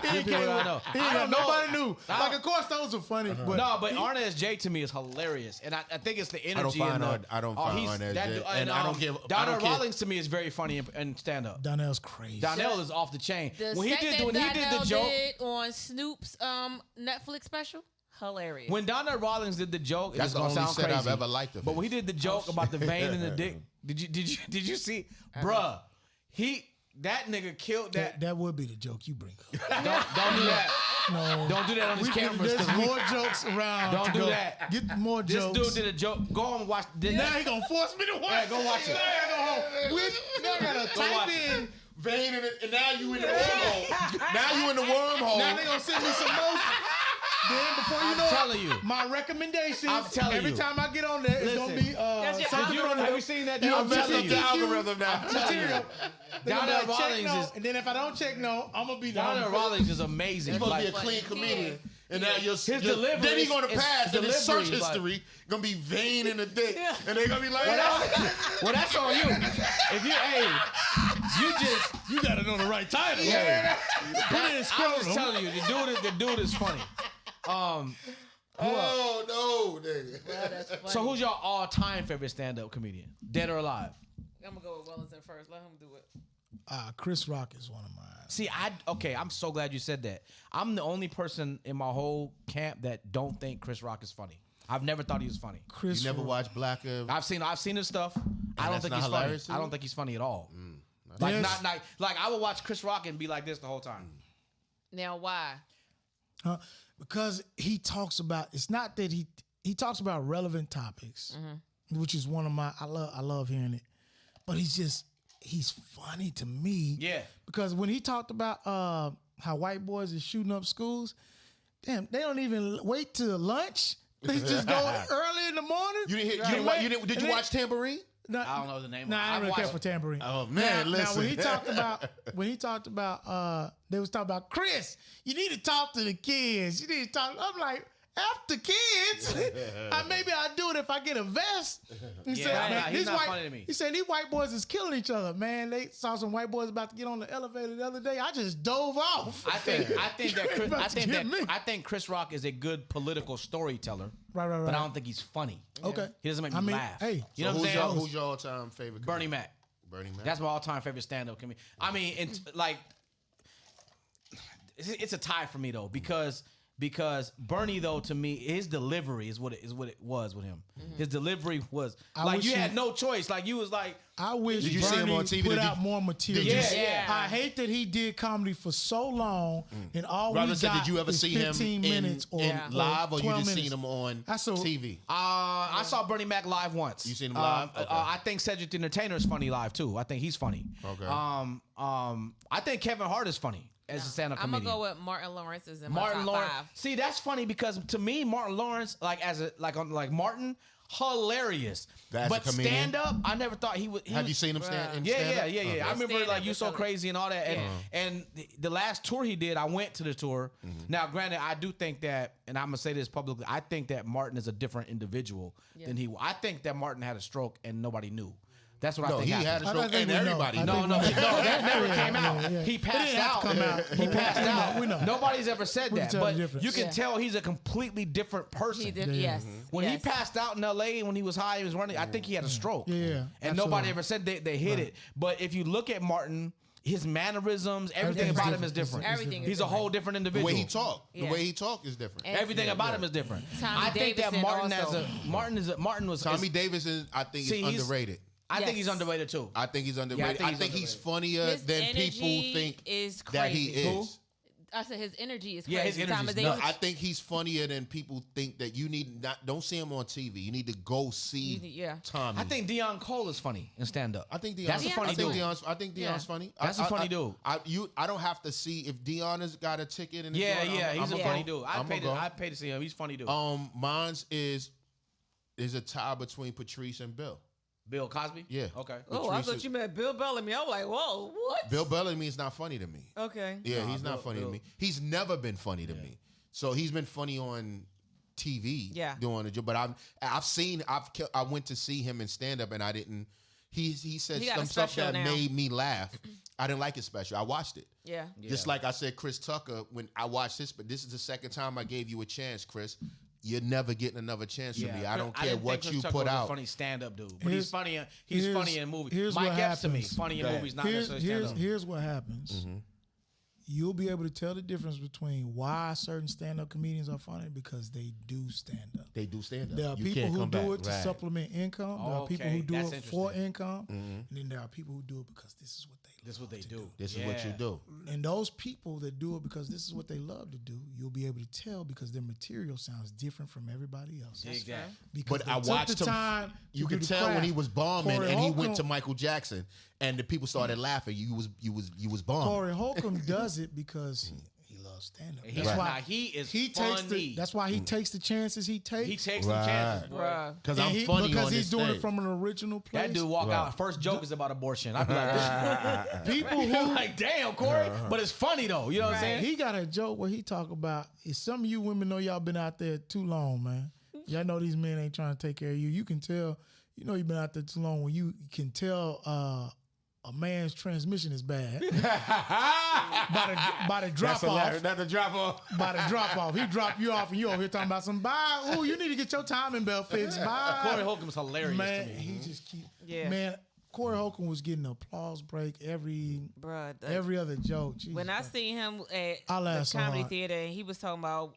know. These people that I know. I don't know. Nobody knew. Like, of course, those are funny. But No, but Arnez J to me is hilarious, and I think it's the energy. find I don't find Arnez that J, dude- and I don't give- I Donnell don't care. Rawlings to me is very funny in stand up. Donnell's crazy. Donnell is off the chain. The When he set did that the joke. did on Snoop's Netflix special, hilarious. When Donnell Rawlings did the joke, That's it's the gonna only sound set crazy. I've ever liked of But his. when he did the joke about the vein in the dick, did you see, bruh? That nigga killed that. That would be the joke you bring up. Don't do that. No. Don't do that on these cameras. There's 'cause we- more jokes around. Don't to do go. that. Get more This jokes. dude did a joke. Go on and watch. Now he gonna force me to watch. Yeah, go watch it. Now I go home. Now I gotta Go watch type it. in. Vein in it, and now you in the wormhole. Now you in the wormhole. Now they gonna send me some notes. Then before you I'm know it, telling you. my recommendations. I'm telling every you. time I get on there, it's gonna be That's your something algorithm. Have you seen that? You I'm messed telling up you. the algorithm now. material. They gonna be Donnell like, check Rawlings no, is- and then if I don't check no, I'm gonna be down. Donnell Rawlings is amazing. You're supposed to be a Like, clean comedian. And now His delivery then he's gonna is- pass, and his search delivery is like- history gonna be vein in the dick, and they're gonna be like, well, that's on you. If You gotta know the right title. Put it in I'm just scrotum. telling you, the dude is funny. oh no, nigga. That's funny. So who's your all-time favorite stand-up comedian, dead or alive? I'm gonna go with Wellington first. Let him do it. Chris Rock is one of mine. See, I'm so glad you said that. I'm the only person in my whole camp that don't think Chris Rock is funny. I've never thought he was funny. Chris You never Rock. watched Blacker? I've seen his stuff. I don't that's think not he's funny. hilarious to I you? don't think he's funny at all. Like Yes. not like I would watch Chris Rock and be like this the whole time. Now, why? Because he talks about. It's not that he talks about relevant topics, which is one of my. I love hearing it, but he's funny to me. Yeah. Because when he talked about how white boys is shooting up schools, damn, they don't even wait till lunch. They just go early in the morning. You didn't hear? Right. Did you watch Tambourine? No, I don't know the name. No, of it. I I've don't really care watched- for Tambourine. Oh man, Now listen. when he talked about they was talking about Chris, you need to talk to the kids. You need to talk. I'm like, after kids, maybe I'll do it if I get a vest. He Yeah, said, nah, he's these not white, funny to me. He said these white boys is killing each other. Man, they saw some white boys about to get on the elevator the other day. I just dove off. I Right. think Chris Rock is a good political storyteller. Right. But I don't think he's funny. Okay. He doesn't make me laugh. Hey, You know So what I'm saying? who's your all-time favorite? Bernie comedian? Mac. Bernie Mac. That's my all-time favorite stand-up comedian. I mean, it's a tie for me though because Bernie though to me his delivery is what it was with him. His delivery was like wish you had he- no choice. Like you was like I wish Did you see him Bernie on TV? put Did out you- more material. did you see- Yeah. I hate that he did comedy for so long, and all Brother we said, got did you ever is see him 15 in, minutes or, in live, or you 12 just minutes. seen him on I saw- TV? I saw Bernie Mac live once. You seen him live? Okay. I think Cedric the Entertainer is funny live too. I think he's funny. Okay. I think Kevin Hart is funny as a stand-up I'm comedian. gonna go with Martin Lawrence is in my Martin top Lawrence. 5. See, that's funny because to me, Martin Lawrence, like Martin, hilarious. That's but a comedian? stand up, I never thought he would. Have you seen him stand? in Yeah. stand-up? I Okay. remember Stand-up like You is So hilarious. Crazy and all that. And the last tour he did, I went to the tour. Mm-hmm. Now, granted, I do think that, and I'm gonna say this publicly, I think that Martin is a different individual than he. I think that Martin had a stroke and nobody knew. That's what I No, think he happened. had a I stroke, think and we know. everybody. I knew. think No, we know. that never came out. yeah. He It passed didn't have out. to come out. He passed out. We know. Nobody's ever said We can that, tell the but difference. you can Yeah. tell he's a completely different person. He did, Yeah. yes. When he yes. passed out in L.A. when he was high, he was running. I think he had a stroke. Yeah, and nobody absolutely. ever said they hit it. But if you look at Martin, his mannerisms, everything Everything's about him different. is different. Everything is He's a whole different The individual. way he talk, Yeah. the way he talk is different. And- Everything about him is different. Tommy I think that Davidson Martin also. Martin was. Tommy Davis is, I think, See, is he's- underrated. I think Yes. he's underrated too. I think he's underrated. think I he's think he's underrated. funnier His than energy people think is that he crazy. is. I said his energy is crazy. Yeah, his energy's Thomas nuts. Davis. I think he's funnier than people think that you need not. Don't see him on TV. You need to go see Yeah. Tommy. I think Deion Cole is funny in stand up. I think Deion's That's a funny I think dude. Deion's, I think Deion's Yeah. funny. That's a funny dude. I don't have to see if Deion has got a ticket. And Yeah, he's a I'ma funny go. dude. I'ma go. I pay to see him. He's a funny dude. Mine's is a tie between Patrice and Bill. Bill Cosby? Yeah. Okay. Oh, I Teresa- thought you meant Bill Bellamy. I'm like, whoa, what? Bill Bellamy is not funny to me. Okay. Yeah, Nah, he's not funny to Bill- me. He's never been funny to me. So he's been funny on TV. Yeah. Doing a job, but I went to see him in stand up and I didn't. He said He got a some stuff special that now. made me laugh. I didn't like his special. I watched it. Yeah. Just like I said, Chris Tucker, when I watched this, but this is the second time I gave you a chance, Chris. You're never getting another chance from me. I don't care didn't what think you Chris Tucker put was out. A funny stand-up dude, but Here's- he's funny. He's here's- funny in movies. here's Mike what Epps to me, happens. funny in Go ahead. movies, not necessarily stand-up. Here's what happens. You'll be able to tell the difference between why certain stand-up comedians are funny because they do stand-up. They do stand up. There are people who do it to supplement income. There are people who do that's it for interesting. income. And then there are people who do it because this is what they This is what they to do. This is what you do. And those people that do it because this is what they love to do, you'll be able to tell because their material sounds different from everybody else. Exactly. Because But they I took watched the him. time You to could do the tell when craft. he was bombing, Corey and he Holcomb- went to Michael Jackson, and the people started laughing. You was bombing. Corey Holcomb does it because he loves stand-up. He- That's why nah, he is takes funny. that's why he takes the chances he takes. He takes some chances, bro. Bruh. Because And I'm he- funny because on he's this doing stage. it from an original place. That dude walk out. First joke is about abortion. I'd be like, People you're who like, damn, Corey. But it's funny though. You know what I'm saying? he got a joke where he talk about is some of you women know y'all been out there too long, man. Y'all know these men ain't trying to take care of you. You can tell, you know, you've been out there too long when you can tell a man's transmission is bad by the drop off. That's a drop off. By the drop off, he drop you off, and you over here talking about some bye. Ooh, you need to get your timing belt fixed. Bye. Corey Holcomb's hilarious Man, to me. he just keep. Yeah. Man, Corey Holcomb was getting an applause break every Bruh. other joke. Jesus When I Christ. seen him at I the laughed so comedy hard. theater, and he was talking about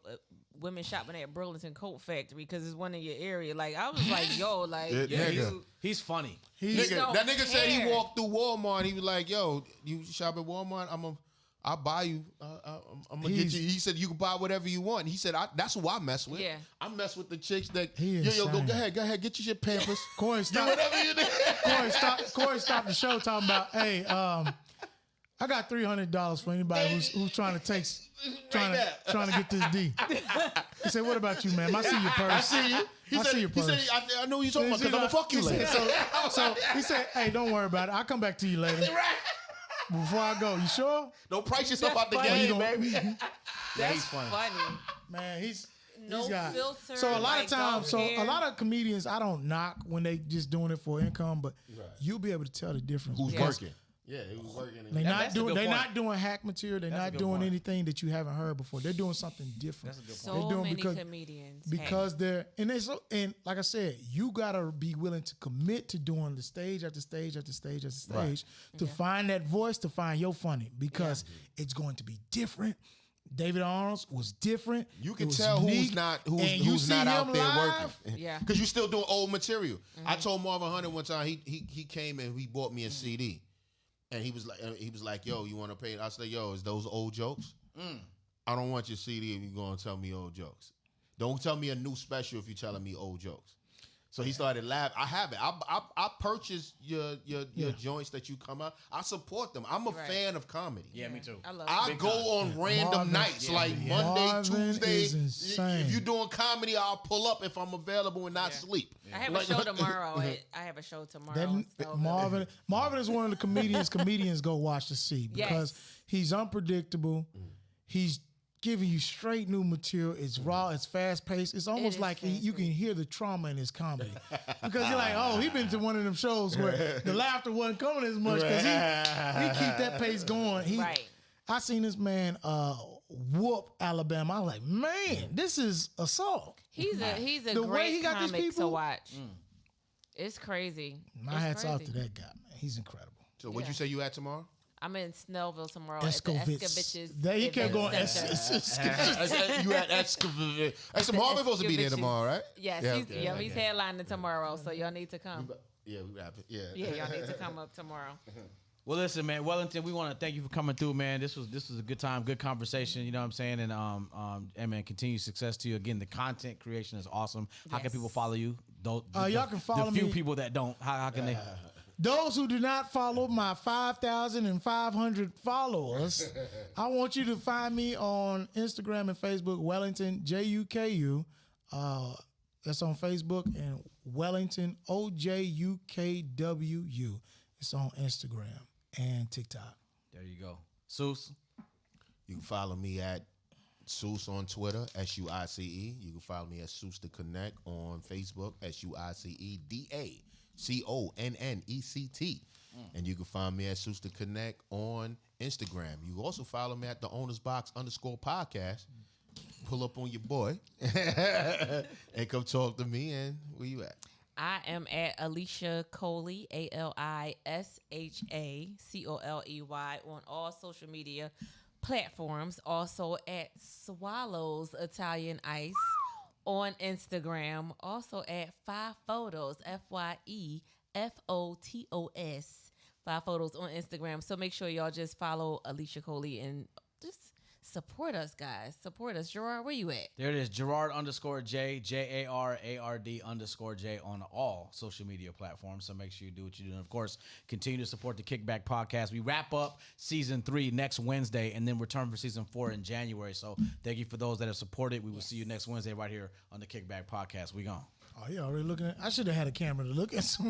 women shopping at Burlington Coat Factory because it's one in your area. Like I was like, yo, like Yeah, Yeah, nigga. he's funny. Nigga, that nigga said he care. walked through Walmart. He was like, "Yo, you shop at Walmart? I'll buy you. I'm gonna get you." He said, "You can buy whatever you want." He said, "That's who I mess with. Yeah. I mess with the chicks that He yo, go insane. ahead, get your shit Pampers. Corey Do stopped. whatever you do." Corey stopped the show talking about, hey, I got $300 for anybody who's trying to get this D. He said, what about you, man? I see your purse. I see you. I see your He said, purse. I know what you're talking about because I'm gonna fuck you He later. said, so he said, hey, don't worry about it. I'll come back to you later. Before I go, you sure? Don't price yourself out the funny. game, You don't- baby. That's funny. Man, he's No got filter, So a lot like, of times, don't care. a lot of comedians, I don't knock when they just doing it for income, but you'll be able to tell the difference. Who's because working? Yeah, who's working? They're that's a good they're point. not doing hack material. They're That's a not good doing point. anything that you haven't heard before. They're doing something different. That's a good So They're doing many comedians. because they're and like I said, you gotta be willing to commit to doing the stage after stage after stage after stage to find that voice, to find your funny because it's going to be different. David Arnold's was different. You It can was tell who's unique. not And you who's see not out him there live, working. Yeah. Because you still doing old material. I told Marvin Hunter one time he came and he bought me a CD, and he was like, yo, you want to pay? I said, yo, is those old jokes? I don't want your CD if you're gonna tell me old jokes. Don't tell me a new special if you're telling me old jokes. So he started laughing. I have it. I purchase your joints that you come out. I support them. I'm a Right. fan of comedy. Yeah, me too. I love I it. go on random Marvin- nights yeah, like yeah. Monday, Marvin Tuesday. is insane. If you're doing comedy, I'll pull up if I'm available and not sleep. I have Like- a show tomorrow. I have a show tomorrow. That, in Snellville. Marvin is one of the comedians go watch to see because he's unpredictable. He's giving you straight new material. It's raw. It's fast paced. It's almost is like you can fast-paced. hear the trauma in his comedy because you're like, oh, he been to one of them shows where the laughter wasn't coming as much because he keep that pace going. Right. I seen this man whoop Alabama. I was like, man, this is assault. He's a The way great he got these comic to people- watch. It's crazy. My It's hats off crazy. to that guy, man. He's incredible. So what you say you at tomorrow? I'm in Snellville tomorrow Escovitz. at the Escovich's. There he kept going. event center. You at Escovitch. Hey, so Marvin supposed to be there tomorrow, right? Yes, Yeah, he's, okay, yeah, okay. he's headlining tomorrow, so y'all need to come. Yeah, we wrap it. Yeah. Yeah, y'all need to come up tomorrow. Well, listen, man, Wellington, we want to thank you for coming through, man. This was a good time, good conversation. You know what I'm saying? And man, continued success to you. Again, the content creation is awesome. How can Yes. people follow you? Y'all can follow the few me. people that don't. How can they? Those who do not follow my 5,500 followers, I want you to find me on Instagram and Facebook, Wellington Juku. That's on Facebook, and Wellington Ojukwu. It's on Instagram and TikTok. There you go. Seuss. You can follow me at Seuss on Twitter, SUICE. You can follow me at Seuss the Connect on Facebook, SUICEDACONNECT. And you can find me at Seuss the Connect on Instagram. You can also follow me at the Owner's Box _podcast. Pull up on your boy and come talk to me. And where you at? I am at Alicia Coley, ALISHACOLEY on all social media platforms. Also at Swallows Italian Ice on Instagram. Also at 5 Photos, FYEFOTOS. 5 Photos on Instagram. So make sure y'all just follow Alicia Coley and just support us, guys. Support us. Jarard, where you at? There it is. Jarard _J, JARARD_J on all social media platforms. So make sure you do what you do. And of course, continue to support the Kickback Podcast. We wrap up season 3 next Wednesday and then return for season 4 in January. So thank you for those that have supported. We will see you next Wednesday right here on the Kickback Podcast. We gone. Oh, you already looking at? I should have had a camera to look at some.